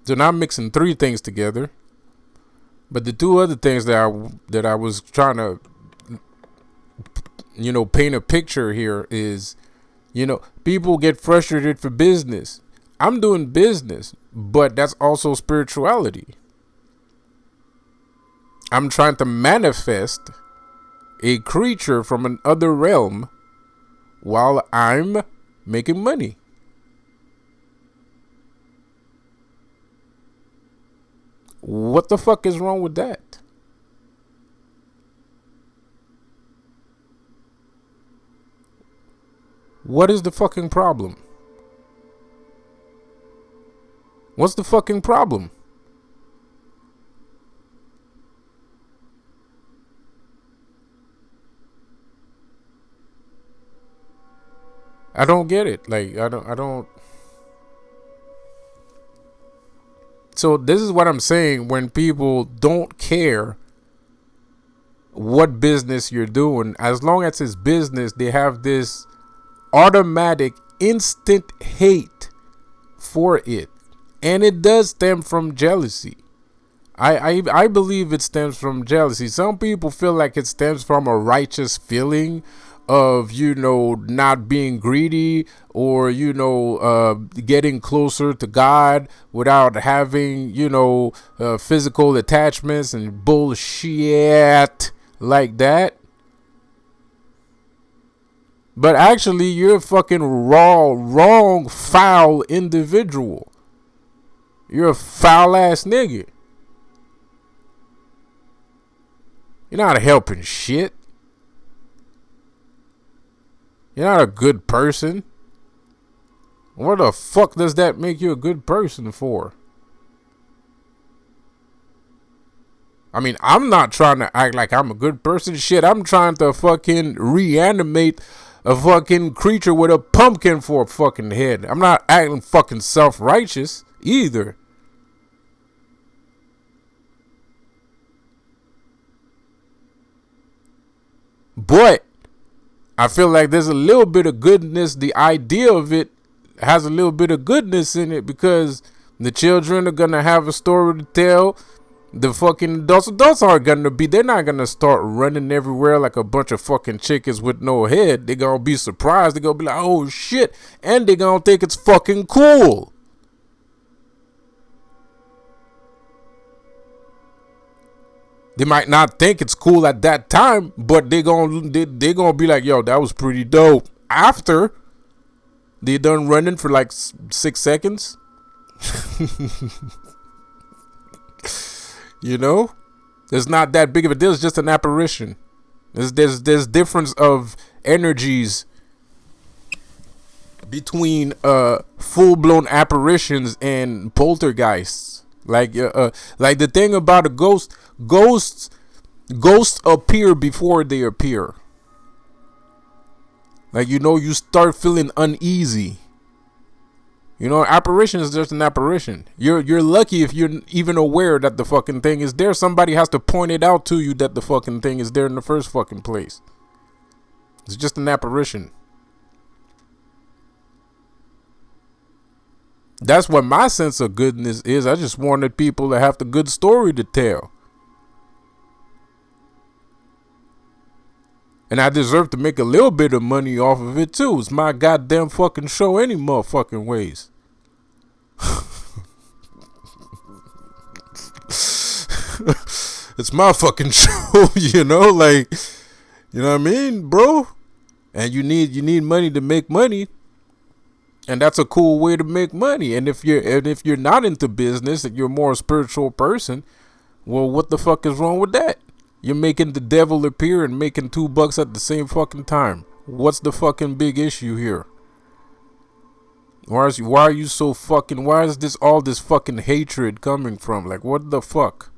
A: so now I'm mixing three things together. But the two other things that I was trying to, paint a picture here is, people get frustrated for business. I'm doing business, but that's also spirituality. I'm trying to manifest a creature from another realm while I'm making money. What the fuck is wrong with that? What is the fucking problem? What's the fucking problem? I don't get it. Like, I don't. So this is what I'm saying when people don't care what business you're doing. As long as it's business, they have this automatic instant hate for it. And it does stem from jealousy. I believe it stems from jealousy. Some people feel like it stems from a righteous feeling of, not being greedy or, getting closer to God without having, physical attachments and bullshit like that. But actually, you're a fucking wrong, foul individual. You're a foul ass nigga. You're not helping shit. You're not a good person. What the fuck does that make you a good person for? I mean, I'm not trying to act like I'm a good person. Shit, I'm trying to fucking reanimate a fucking creature with a pumpkin for a fucking head. I'm not acting fucking self-righteous either. But I feel like there's a little bit of goodness. The idea of it has a little bit of goodness in it because the children are going to have a story to tell. The fucking adults aren't going to be, they're not going to start running everywhere like a bunch of fucking chickens with no head. They're going to be surprised. They're going to be like, oh shit. And they're going to think it's fucking cool. They might not think it's cool at that time, but they're gonna be like, yo, that was pretty dope. After they done running for like 6 seconds. It's not that big of a deal. It's just an apparition. There's difference of energies between full-blown apparitions and poltergeists. Like the thing about a ghosts appear before they appear. Like, you start feeling uneasy. Apparition is just an apparition. You're lucky if you're even aware that the fucking thing is there. Somebody has to point it out to you that the fucking thing is there in the first fucking place. It's just an apparition. That's what my sense of goodness is. I just wanted people to have the good story to tell. And I deserve to make a little bit of money off of it too. It's my goddamn fucking show any motherfucking ways. It's my fucking show, like, you know what I mean, bro? And you need money to make money. And that's a cool way to make money. And if you're not into business and you're more a spiritual person, well, what the fuck is wrong with that? You're making the devil appear and making $2 at the same fucking time. What's the fucking big issue here? Why are you so fucking, why is this all this fucking hatred coming from? Like, what the fuck?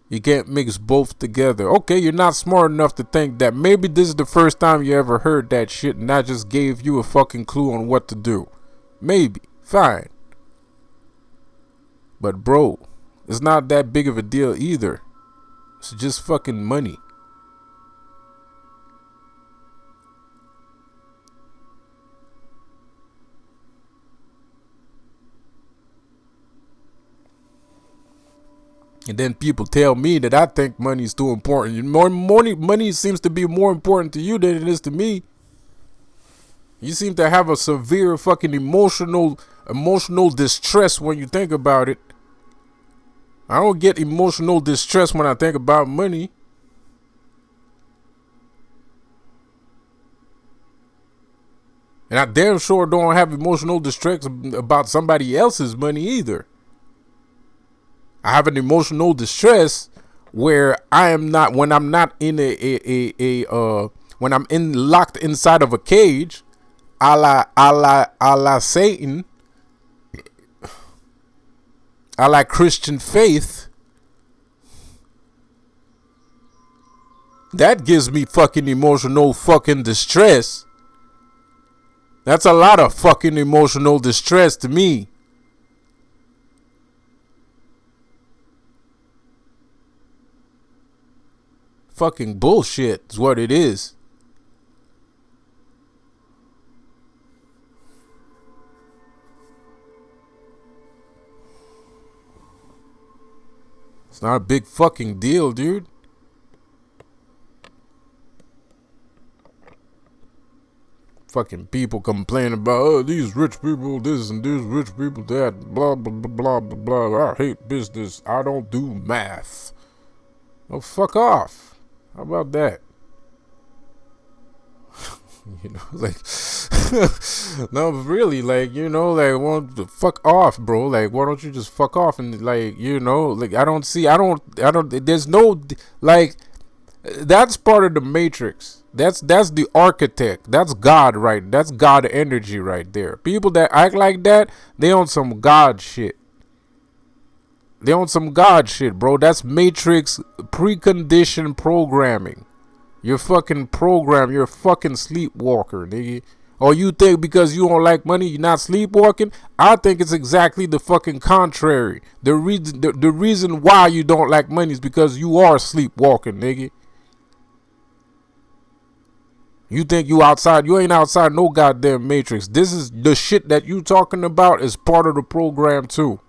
A: You can't mix both together. Okay, you're not smart enough to think that maybe this is the first time you ever heard that shit and that just gave you a fucking clue on what to do. Maybe. Fine. But bro, it's not that big of a deal either. It's just fucking money. And then people tell me that I think money's too important. Money seems to be more important to you than it is to me. You seem to have a severe fucking emotional distress when you think about it. I don't get emotional distress when I think about money. And I damn sure don't have emotional distress about somebody else's money either. I have an emotional distress where I am not, when I'm not in when I'm locked inside of a cage, a la Satan, a la Christian faith. That gives me fucking emotional fucking distress. That's a lot of fucking emotional distress to me. Fucking bullshit is what it is. It's not a big fucking deal, dude. Fucking people complain about, oh, these rich people this and these rich people that, blah, blah, blah, blah, blah, blah. I hate business. I don't do math. Oh, fuck off. How about that? You know, like, no, really, like, you know, like, well, fuck off, bro. Like, why don't you just fuck off and, like, you know, like, there's no, like, that's part of the matrix. That's the architect. That's God, right? That's God energy right there. People that act like that, they on some God shit. They on some God shit, bro. That's matrix preconditioned programming. You're fucking programmed. You're a fucking sleepwalker, nigga. Or you think because you don't like money, you're not sleepwalking? I think it's exactly the fucking contrary. The reason why you don't like money is because you are sleepwalking, nigga. You think you outside? You ain't outside no goddamn matrix. This is the shit that you talking about is part of the program too.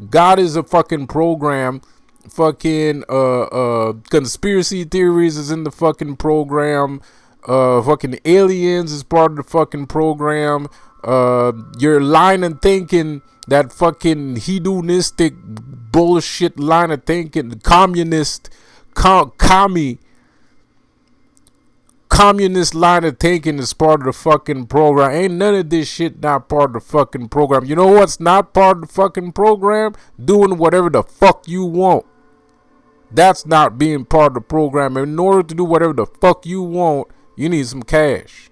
A: God is a fucking program. Fucking conspiracy theories is in the fucking program. Fucking aliens is part of the fucking program. Your line of thinking, that fucking hedonistic bullshit line of thinking, communist line of thinking is part of the fucking program. Ain't none of this shit not part of the fucking program. You know what's not part of the fucking program? Doing whatever the fuck you want. That's not being part of the program. In order to do whatever the fuck you want, you need some cash.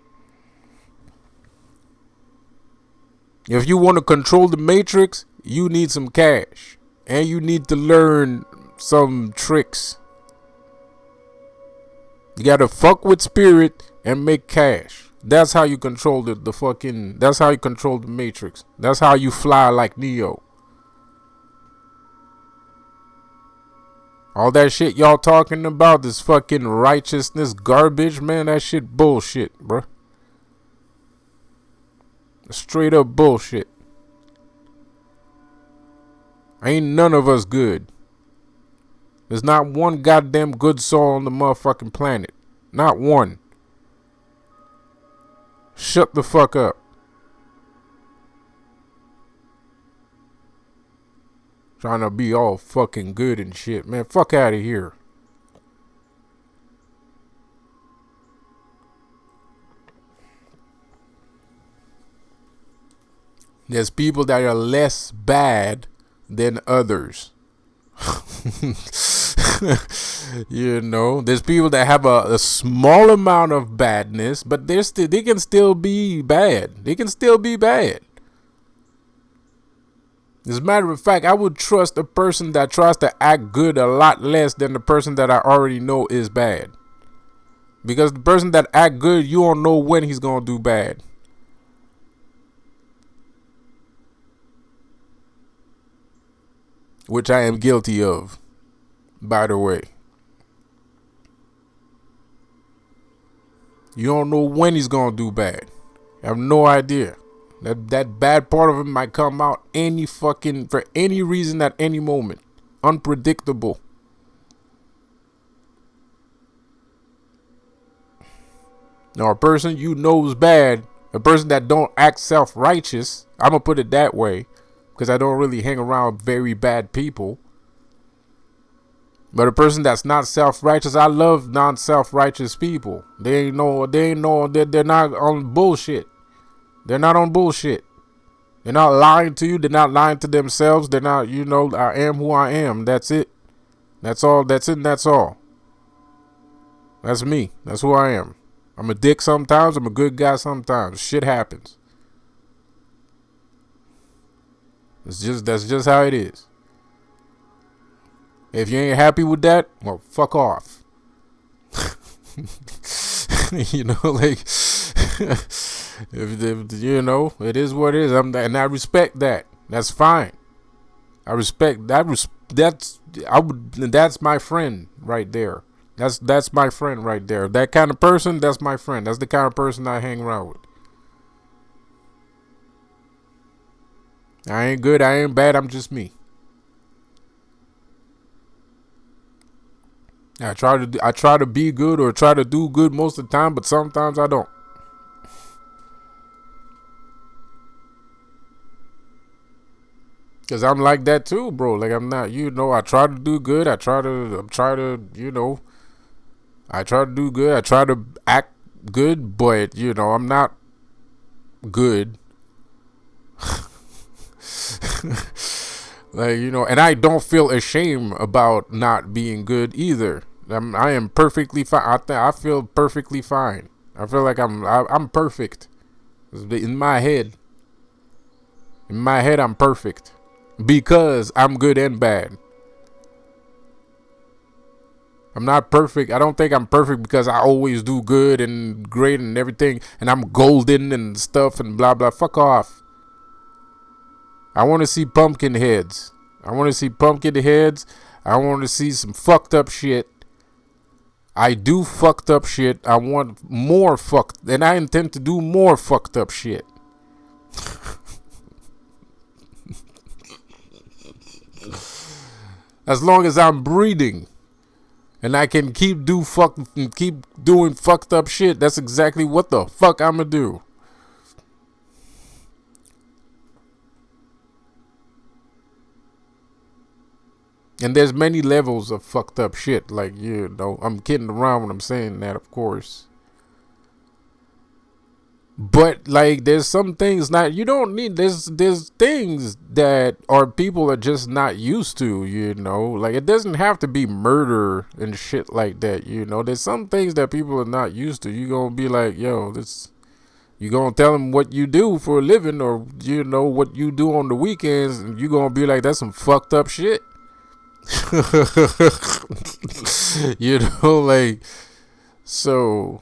A: If you want to control the matrix, you need some cash. And you need to learn some tricks. You gotta fuck with spirit and make cash. That's how you control the fucking, that's how you control the matrix. That's how you fly like Neo. All that shit y'all talking about, this fucking righteousness garbage, man, that shit bullshit, bruh. Straight up bullshit. Ain't none of us good. There's not one goddamn good soul on the motherfucking planet. Not one. Shut the fuck up. Trying to be all fucking good and shit. Man, fuck out of here. There's people that are less bad than others. You know, there's people that have a small amount of badness, but they can still be bad. They can still be bad. As a matter of fact, I would trust a person that tries to act good a lot less than the person that I already know is bad. Because the person that act good, you don't know when he's gonna do bad. Which I am guilty of, by the way. You don't know when he's gonna do bad. I have no idea. That bad part of him might come out for any reason at any moment. Unpredictable. Now, a person you know is bad, a person that don't act self-righteous, I'm gonna put it that way, because I don't really hang around very bad people. But a person that's not self-righteous, I love non-self-righteous people. They're not on bullshit. They're not on bullshit. They're not lying to you. They're not lying to themselves. They're not, I am who I am. That's it. That's all. That's it. And that's all. That's me. That's who I am. I'm a dick sometimes. I'm a good guy sometimes. Shit happens. That's just how it is. If you ain't happy with that, well, fuck off. Like, it is what it is. And I respect that. That's fine. I respect that. That's my friend right there. That's my friend right there. That kind of person, that's my friend. That's the kind of person I hang around with. I ain't good. I ain't bad. I'm just me. I try to be good or try to do good most of the time, but sometimes I don't. Cause I'm like that too, bro. Like I'm not, I try to do good. I try to do good. I try to act good, but I'm not good. Like, and I don't feel ashamed about not being good either. I am perfectly fine. I feel perfectly fine. I feel like I'm perfect. In my head. In my head, I'm perfect. Because I'm good and bad. I'm not perfect. I don't think I'm perfect because I always do good and great and everything. And I'm golden and stuff and blah, blah. Fuck off. I want to see pumpkin heads. I want to see pumpkin heads. I want to see some fucked up shit. I do fucked up shit. I want more fucked. And I intend to do more fucked up shit. As long as I'm breathing. And I can keep doing fucked up shit. That's exactly what the fuck I'ma do. And there's many levels of fucked up shit. Like, I'm kidding around when I'm saying that, of course. But like, there's some things you don't need. There's things that people are just not used to. Like it doesn't have to be murder and shit like that. There's some things that people are not used to. You gonna be like, yo, this. You gonna tell them what you do for a living, or what you do on the weekends, and you gonna be like, that's some fucked up shit. Like, so.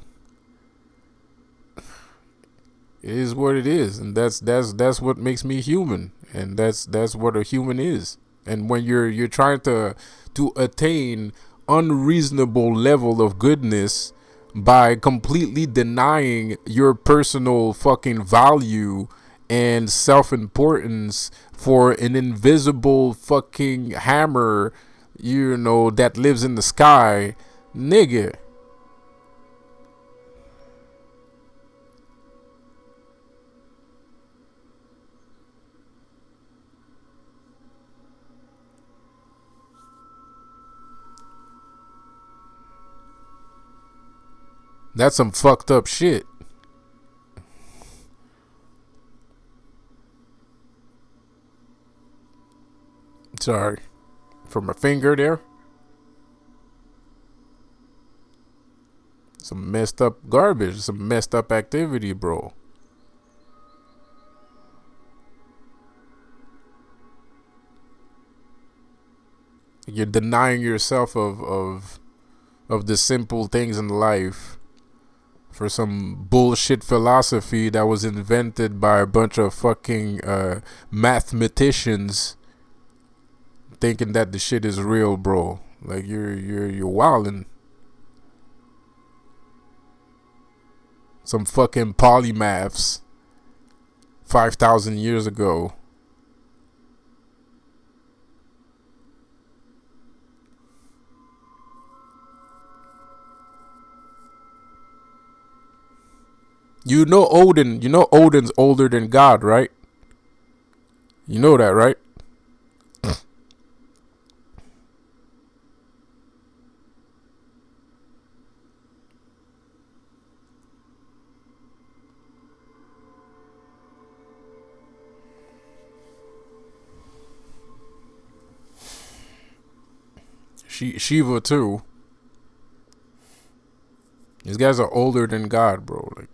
A: It is what it is, and that's what makes me human, and that's what a human is. And when you're trying to attain unreasonable level of goodness by completely denying your personal fucking value and self-importance for an invisible fucking hammer, that lives in the sky, nigga. That's some fucked up shit. Sorry. For my finger there. Some messed up garbage. Some messed up activity, bro. You're denying yourself of the simple things in life for some bullshit philosophy that was invented by a bunch of fucking mathematicians, thinking that the shit is real, bro. Like you're wildin'. Some fucking polymaths 5,000 years ago. You know Odin. You know Odin's older than God, right? You know that, right? Shiva too. These guys are older than God, bro. Like,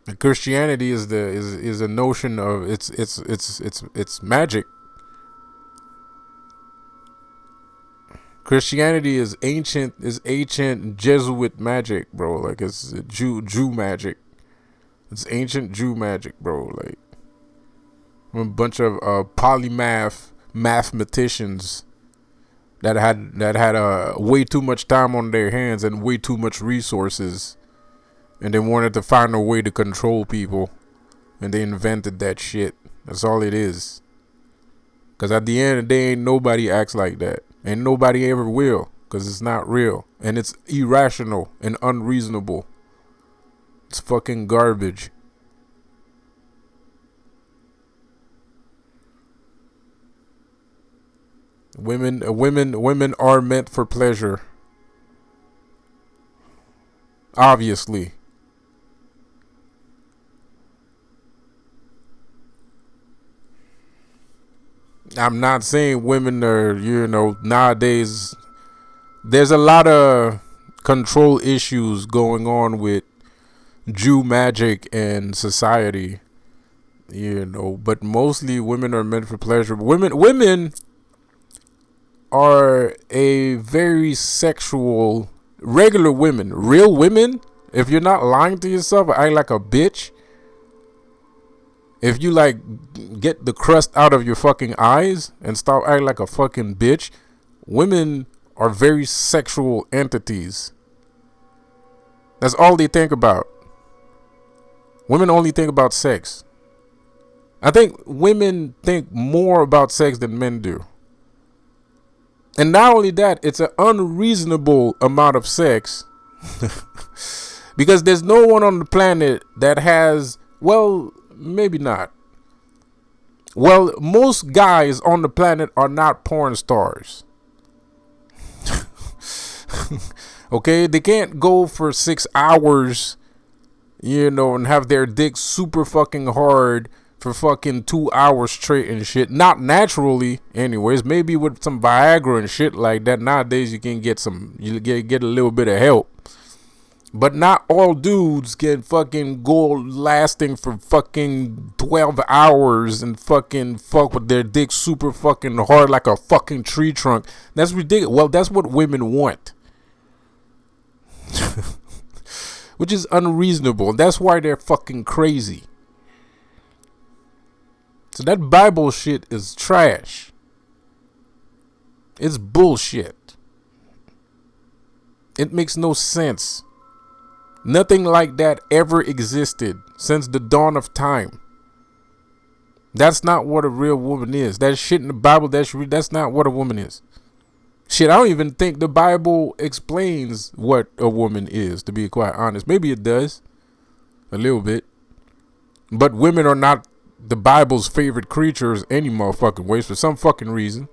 A: and Christianity is a notion of it's magic. Christianity is ancient Jesuit magic, bro. Like it's Jew magic. It's ancient Jew magic, bro. Like a bunch of mathematicians that had way too much time on their hands and way too much resources, and they wanted to find a way to control people, and they invented that shit. That's all it is. Cause at the end of the day, ain't nobody acts like that. And nobody ever will, because it's not real. And it's irrational and unreasonable. It's fucking garbage. Women are meant for pleasure. Obviously. I'm not saying women are, nowadays there's a lot of control issues going on with Jew magic and society, but mostly women are meant for pleasure. Women are a very sexual, regular women, real women. If you're not lying to yourself, act like a bitch. If you get the crust out of your fucking eyes and stop acting like a fucking bitch, women are very sexual entities. That's all they think about. Women only think about sex. I think women think more about sex than men do. And not only that, it's an unreasonable amount of sex. Because there's no one on the planet that has, well, maybe not. Well, most guys on the planet are not porn stars. Okay? They can't go for 6 hours, and have their dick super fucking hard for fucking 2 hours straight and shit. Not naturally, anyways. Maybe with some Viagra and shit like that. Nowadays, you can get get a little bit of help. But not all dudes can fucking go lasting for fucking 12 hours and fucking fuck with their dick super fucking hard like a fucking tree trunk. That's ridiculous. Well, that's what women want. Which is unreasonable. That's why they're fucking crazy. So that Bible shit is trash. It's bullshit. It makes no sense. Nothing like that ever existed since the dawn of time. That's not what a real woman is. That shit in the Bible, that's not what a woman is. Shit, I don't even think the Bible explains what a woman is, to be quite honest. Maybe it does. A little bit. But women are not the Bible's favorite creatures any motherfucking ways for some fucking reason.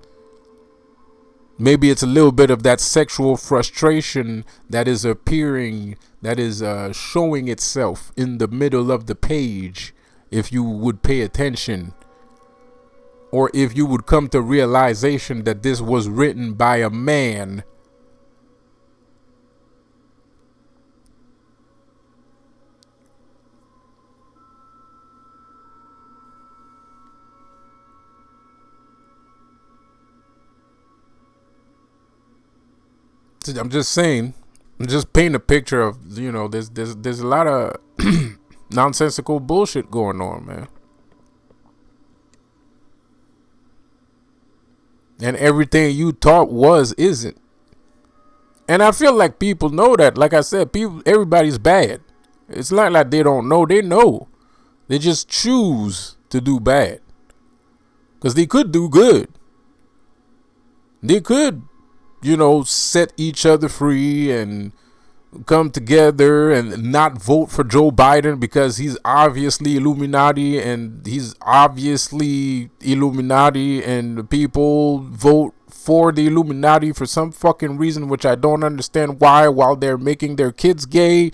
A: Maybe it's a little bit of that sexual frustration that is appearing, that is showing itself in the middle of the page, if you would pay attention or if you would come to realization that this was written by a man. I'm just saying, I'm just painting a picture of, there's a lot of nonsensical bullshit going on, man. And everything you taught isn't. And I feel like people know that. Like I said, everybody's bad. It's not like they don't know. They know. They just choose to do bad. Because they could do good. They could, set each other free and come together and not vote for Joe Biden because he's obviously Illuminati, and the people vote for the Illuminati for some fucking reason, which I don't understand why, while they're making their kids gay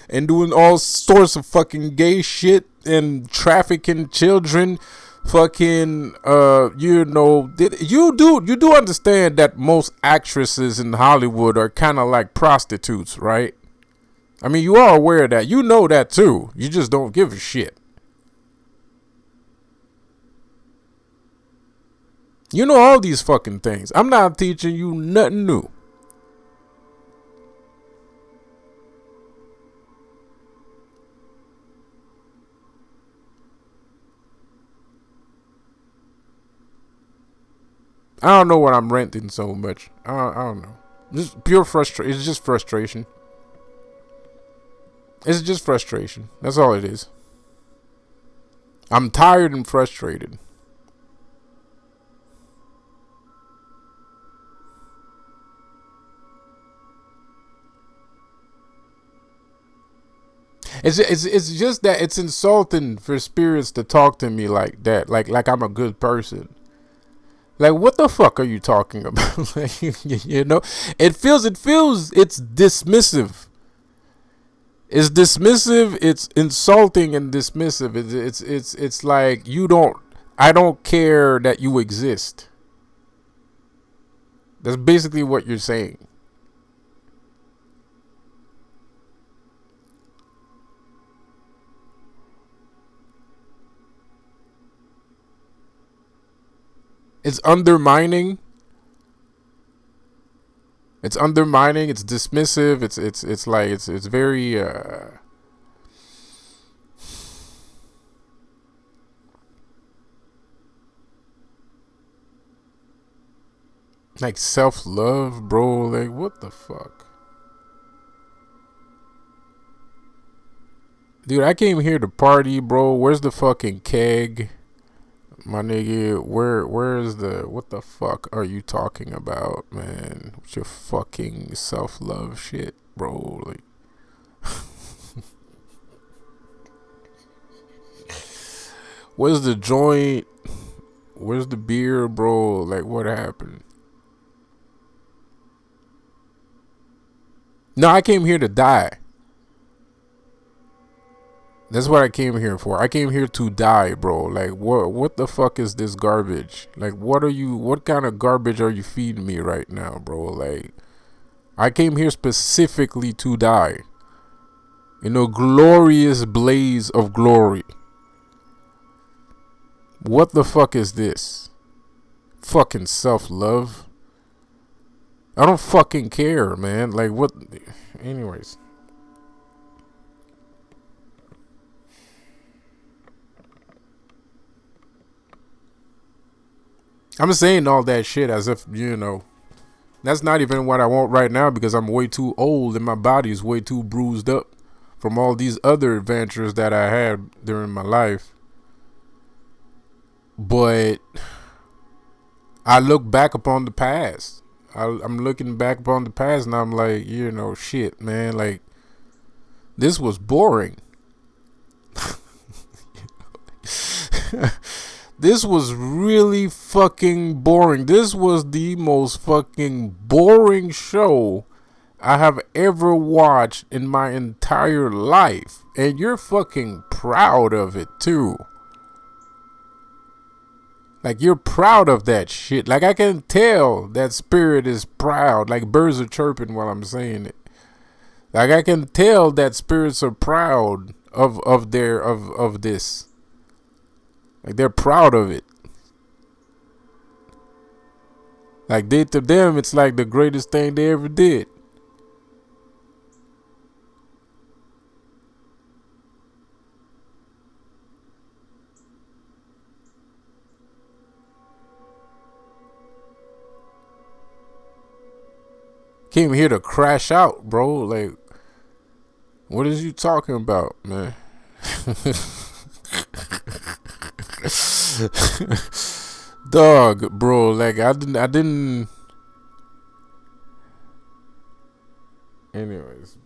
A: and doing all sorts of fucking gay shit and trafficking children. Fucking you do understand that most actresses in Hollywood are kind of like prostitutes, right? I mean, you are aware of that. You know that too. You just don't give a shit. You know all these fucking things. I'm not teaching you nothing new. I don't know what I'm renting so much. I don't know. Just pure frustration. It's just frustration. It's just frustration. That's all it is. I'm tired and frustrated. It's just that it's insulting for spirits to talk to me like that. Like I'm a good person. Like, what the fuck are you talking about? Like, it feels it's dismissive. It's dismissive. It's insulting and dismissive. It's like I don't care that you exist. That's basically what you're saying. It's undermining. It's undermining. It's dismissive. It's very like self-love, bro. Like, what the fuck, dude? I came here to party, bro. Where's the fucking keg? My nigga, what the fuck are you talking about, man? What's your fucking self-love shit, bro? Like, where's the joint? Where's the beer, bro? Like, what happened? No, I came here to die. That's what I came here for. I came here to die, bro. Like, what the fuck is this garbage? Like, what kind of garbage are you feeding me right now, bro? Like, I came here specifically to die. In a glorious blaze of glory. What the fuck is this? Fucking self-love. I don't fucking care, man. Like, what? Anyways. I'm saying all that shit as if, that's not even what I want right now, because I'm way too old and my body is way too bruised up from all these other adventures that I had during my life. But I look back upon the past. I'm looking back upon the past and I'm like, shit, man, like, this was boring. This was really fucking boring. This was the most fucking boring show I have ever watched in my entire life. And you're fucking proud of it too. Like, you're proud of that shit. Like, I can tell that spirit is proud. Like, birds are chirping while I'm saying it. Like, I can tell that spirits are proud of this. Like, they're proud of it. Like, to them, it's like the greatest thing they ever did. Came here to crash out, bro. Like, what is you talking about, man? Dog, bro. Like, I didn't. Anyways.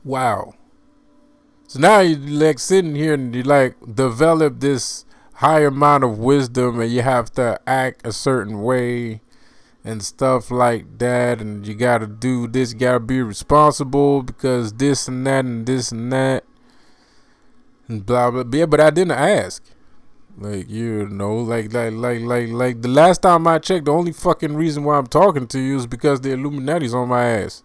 A: Wow. So now you like sitting here and you like develop this higher amount of wisdom, and you have to act a certain way and stuff like that, and you gotta do this, you gotta be responsible because this and that and this and that and blah blah. Yeah, but I didn't ask. Like, you know, like the last time I checked, the only fucking reason why I'm talking to you is because the Illuminati's on my ass.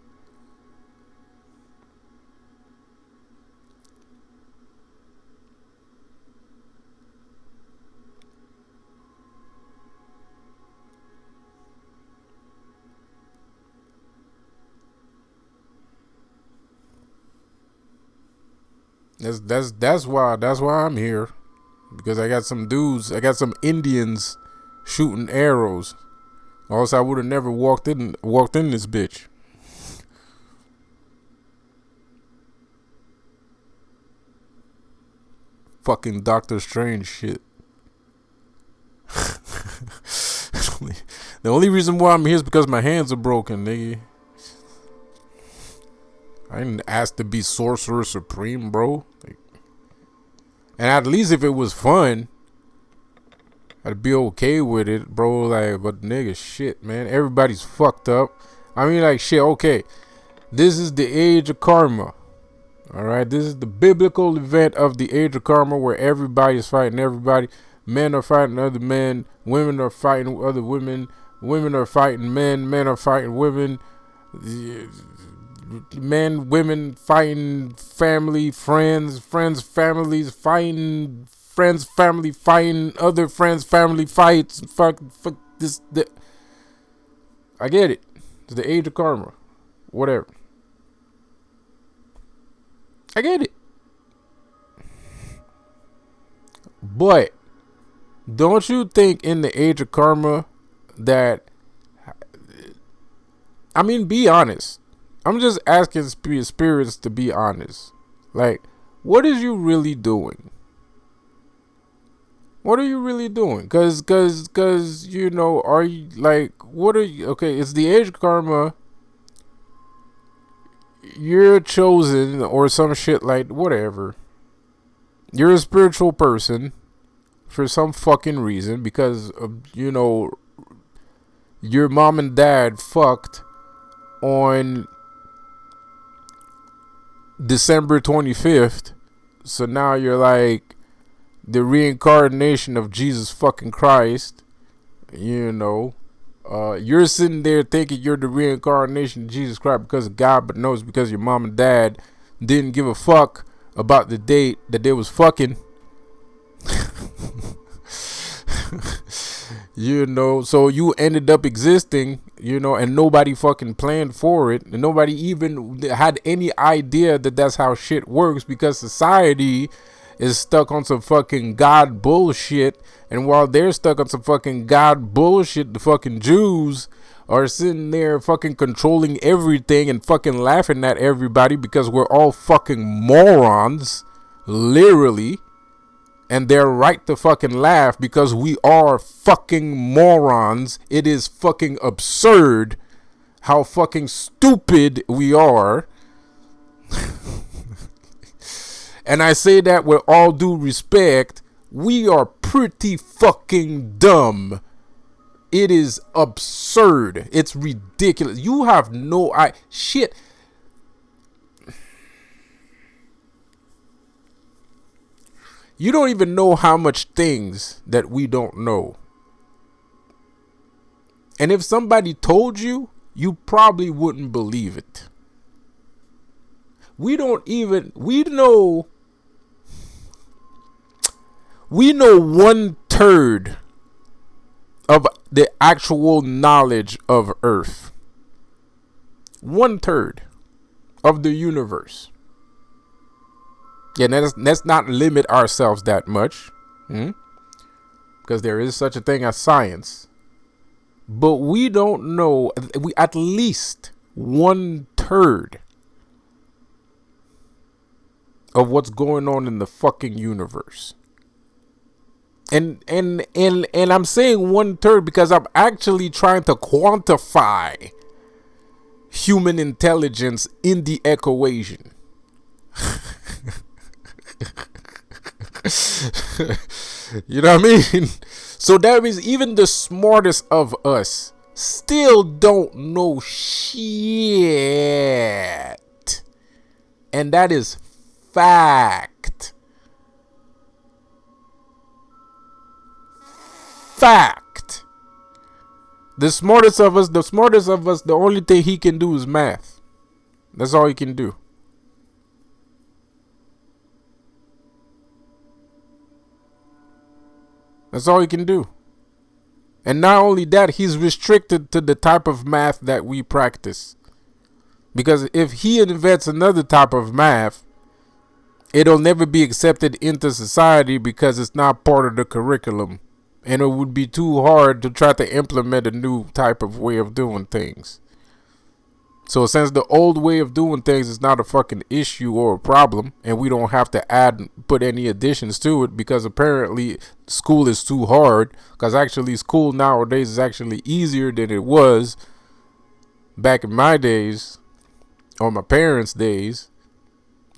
A: That's why I'm here, because I got some Indians shooting arrows. Or else I would have never walked in this bitch. Fucking Doctor Strange shit. The only reason why I'm here is because my hands are broken, nigga. I didn't ask to be Sorcerer Supreme, bro. Like, and at least if it was fun, I'd be okay with it, bro. Like, but nigga, shit, man. Everybody's fucked up. I mean, like, shit, okay. This is the age of karma. Alright? This is the biblical event of the age of karma where everybody's fighting everybody. Men are fighting other men. Women are fighting other women. Women are fighting men. Men are fighting women. Men, women fighting family, friends, families fighting, friends, family fighting, other friends, family fights. Fuck this. I get it. It's the age of karma. Whatever. I get it. But don't you think in the age of karma that, I mean, be honest. I'm just asking spirits to be honest. Like, what is you really doing? What are you really doing? Cause you know, are you like, what are you? Okay, it's the age of karma. You're chosen or some shit like whatever. You're a spiritual person for some fucking reason because you know, your mom and dad fucked on December 25th, so now you're like the reincarnation of Jesus fucking Christ. You know, you're sitting there thinking you're the reincarnation of Jesus Christ because of God, but no, it's because your mom and dad didn't give a fuck about the date that they was fucking. You know, so you ended up existing, you know, and nobody fucking planned for it, and nobody even had any idea that that's how shit works, because society is stuck on some fucking God bullshit, and while they're stuck on some fucking God bullshit, the fucking Jews are sitting there fucking controlling everything and fucking laughing at everybody because we're all fucking morons, literally. And they're right to fucking laugh because we are fucking morons. It is fucking absurd how fucking stupid we are. And I say that with all due respect. We are pretty fucking dumb. It is absurd. It's ridiculous. You have no shit. You don't even know how much things that we don't know. And if somebody told you, you probably wouldn't believe it. We know 1/3 of the actual knowledge of Earth. 1/3 of the universe. Yeah, let's not limit ourselves that much. Because there is such a thing as science. But we don't know, we at least 1/3 of what's going on in the fucking universe. And I'm saying 1/3 because I'm actually trying to quantify human intelligence in the equation. You know what I mean? So that means even the smartest of us still don't know shit. And that is fact. Fact. The smartest of us, the only thing he can do is math. That's all he can do. That's all he can do. And not only that, he's restricted to the type of math that we practice. Because if he invents another type of math, it'll never be accepted into society because it's not part of the curriculum. And it would be too hard to try to implement a new type of way of doing things. So since the old way of doing things is not a fucking issue or a problem, and we don't have to put any additions to it because apparently school is too hard, because actually school nowadays is actually easier than it was back in my days or my parents' days.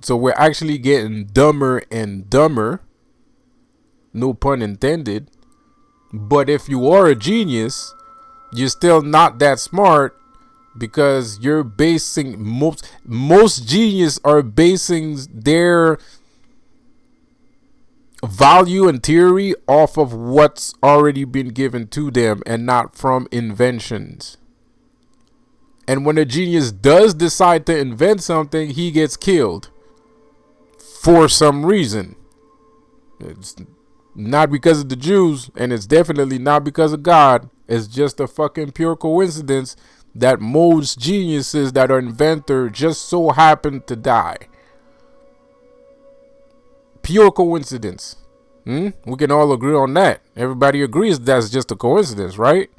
A: So we're actually getting dumber and dumber, no pun intended. But if you are a genius, you're still not that smart. Because you're basing most genius are basing their value and theory off of what's already been given to them and not from inventions. And when a genius does decide to invent something, he gets killed for some reason. It's not because of the Jews, and it's definitely not because of God. It's just a fucking pure coincidence that most geniuses that are inventors just so happen to die. Pure coincidence. We can all agree on that. Everybody agrees that's just a coincidence, right?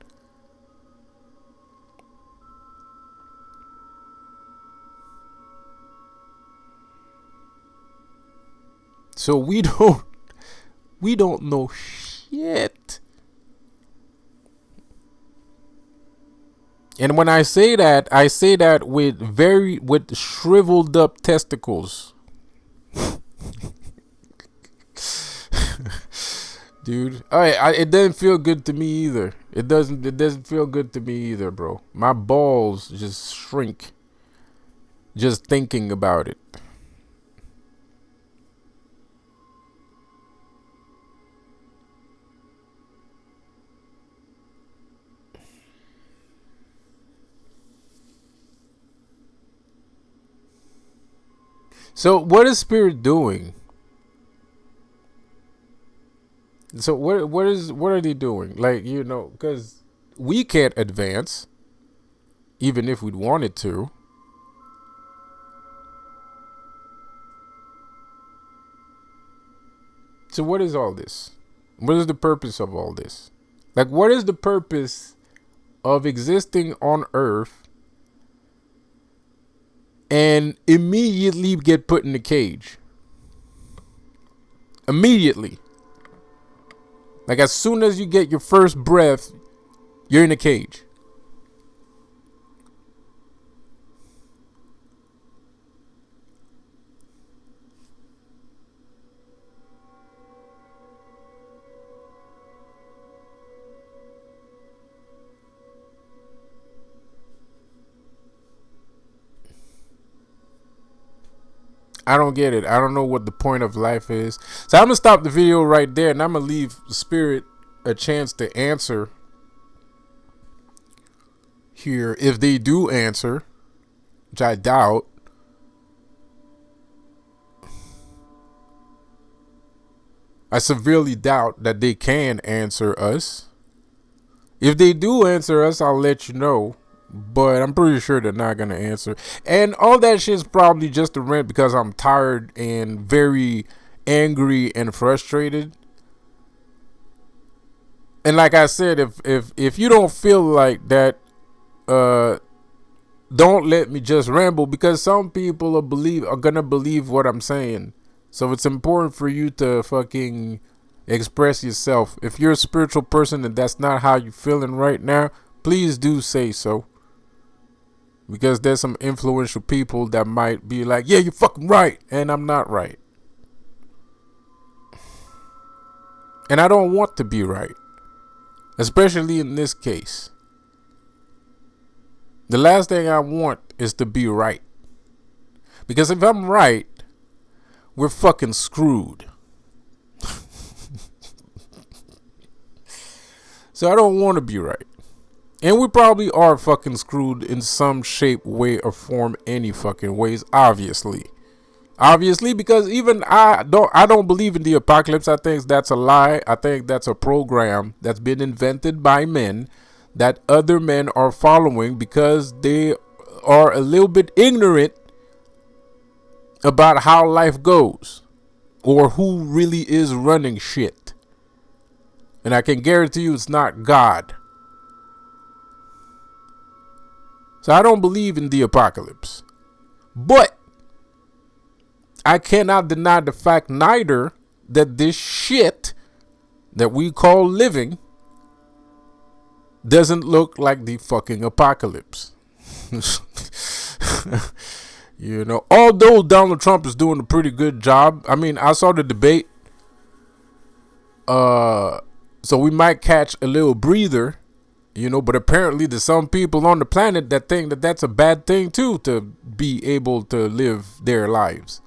A: So we don't know shit. And when I say that with shriveled up testicles. Dude, it doesn't feel good to me either. It doesn't feel good to me either, bro. My balls just shrink just thinking about it. So what is spirit doing? So what are they doing? Like, because we can't advance, even if we wanted to. So what is all this? What is the purpose of all this? Like, what is the purpose of existing on Earth and immediately get put in a cage? Immediately. Like, as soon as you get your first breath, you're in a cage. I don't get it. I don't know what the point of life is. So I'm gonna stop the video right there, and I'm gonna leave Spirit a chance to answer here. If they do answer, which I doubt, I severely doubt that they can answer us. If they do answer us, I'll let you know. But I'm pretty sure they're not going to answer. And all that shit's probably just a rant because I'm tired and very angry and frustrated. And like I said, if you don't feel like that, don't let me just ramble, because some people are gonna believe what I'm saying. So it's important for you to fucking express yourself. If you're a spiritual person and that's not how you're feeling right now, please do say so. Because there's some influential people that might be like, yeah, you're fucking right, and I'm not right. And I don't want to be right. Especially in this case. The last thing I want is to be right. Because if I'm right, we're fucking screwed. So I don't want to be right. And we probably are fucking screwed in some shape, way, or form, any fucking ways, obviously. Obviously, because even I don't believe in the apocalypse. I think that's a lie. I think that's a program that's been invented by men that other men are following because they are a little bit ignorant about how life goes or who really is running shit. And I can guarantee you it's not God. So I don't believe in the apocalypse. But I cannot deny the fact neither that this shit that we call living doesn't look like the fucking apocalypse. You know, although Donald Trump is doing a pretty good job. I mean, I saw the debate. So we might catch a little breather, you know, but apparently there's some people on the planet that think that that's a bad thing too, to be able to live their lives.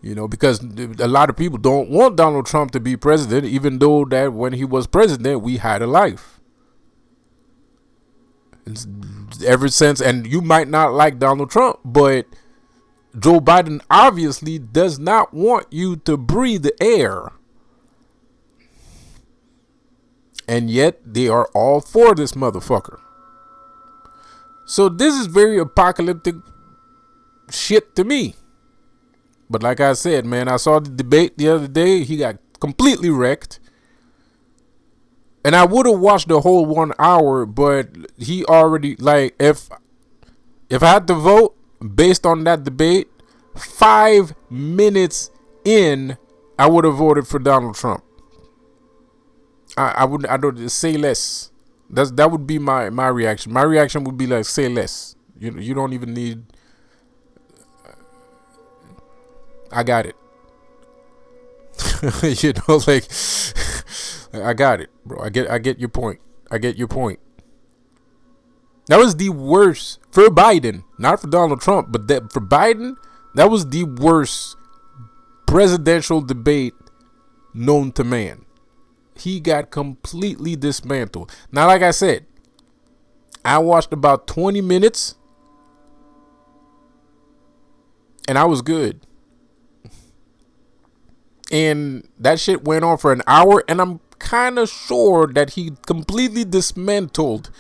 A: You know, because a lot of people don't want Donald Trump to be president, even though that when he was president, we had a life. It's ever since, and you might not like Donald Trump, but Joe Biden obviously does not want you to breathe the air. And yet they are all for this motherfucker. So this is very apocalyptic shit to me. But like I said, man, I saw the debate the other day. He got completely wrecked. And I would have watched the whole 1 hour, but he already, like, if I had to vote based on that debate, 5 minutes in, I would have voted for Donald Trump. I don't say less. That would be my reaction. My reaction would be like, say less. You don't even need. I got it. You know, like, I got it, bro. I get your point. I get your point. That was the worst for Biden, not for Donald Trump, but that for Biden, that was the worst presidential debate known to man. He got completely dismantled. Now, like I said, I watched about 20 minutes and I was good. And that shit went on for an hour, and I'm kind of sure that he completely dismantled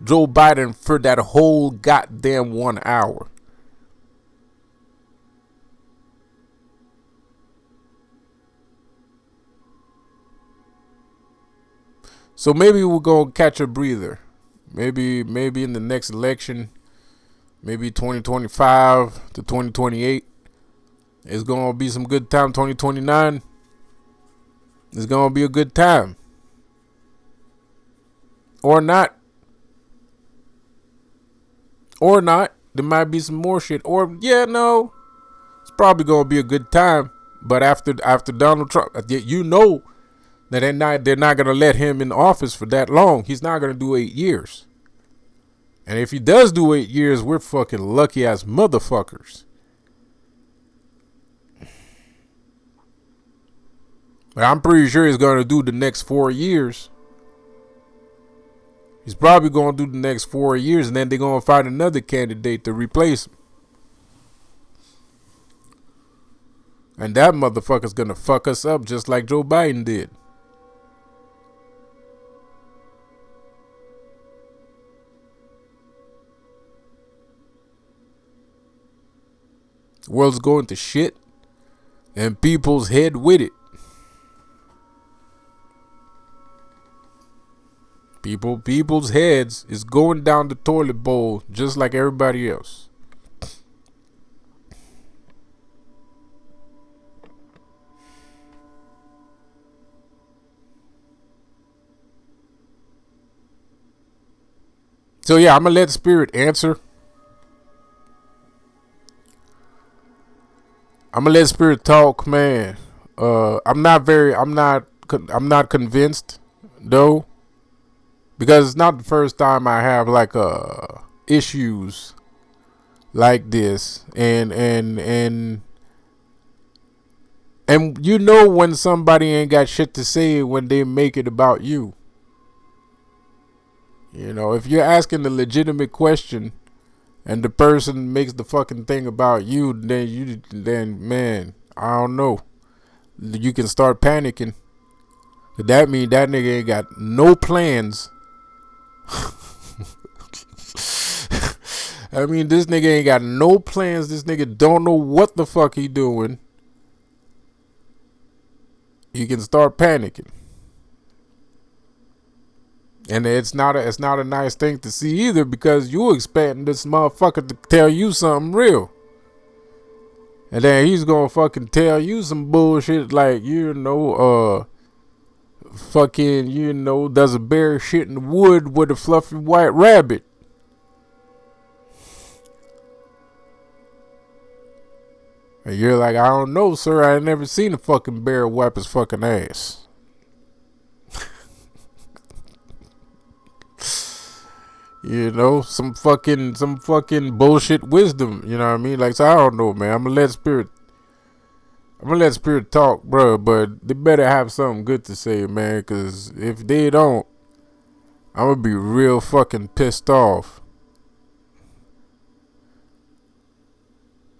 A: Joe Biden for that whole goddamn 1 hour. So maybe we're going to catch a breather. Maybe in the next election, maybe 2025 to 2028. It's going to be some good time. 2029. It's going to be a good time. Or not. Or not. There might be some more shit. Or, yeah, no. It's probably going to be a good time. But after Donald Trump, you know that they're not going to let him in office for that long. He's not going to do 8 years. And if he does do 8 years, we're fucking lucky ass motherfuckers. But I'm pretty sure he's gonna do the next 4 years. He's probably gonna do the next 4 years, and then they're gonna find another candidate to replace him. And that motherfucker's gonna fuck us up just like Joe Biden did. The world's going to shit, and people's head with it. People's heads is going down the toilet bowl just like everybody else. So yeah, I'm gonna let Spirit answer. I'm gonna let Spirit talk, man. I'm not convinced though, because it's not the first time I have like issues like this, and you know when somebody ain't got shit to say when they make it about you. You know, if you're asking a legitimate question and the person makes the fucking thing about you, then man, I don't know. You can start panicking. That mean that nigga ain't got no plans. I mean, this nigga ain't got no plans. This nigga don't know what the fuck he doing. You can start panicking. And it's not a nice thing to see either, because you expecting this motherfucker to tell you something real. And then he's gonna fucking tell you some bullshit like, fucking, does a bear shit in the wood with a fluffy white rabbit. And you're like, I don't know, sir. I ain't never seen a fucking bear wipe his fucking ass. Some fucking bullshit wisdom. You know what I mean? Like, so I don't know, man. I'm gonna let Spirit talk, bro. But they better have something good to say, man. Because if they don't, I'm gonna be real fucking pissed off.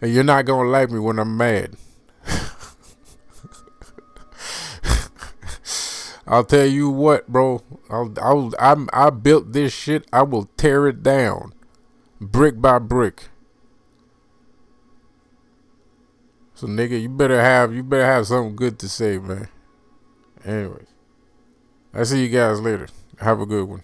A: And you're not gonna like me when I'm mad. I'll tell you what, bro. I built this shit. I will tear it down, brick by brick. So nigga, you better have something good to say, man. Anyways, I see you guys later. Have a good one.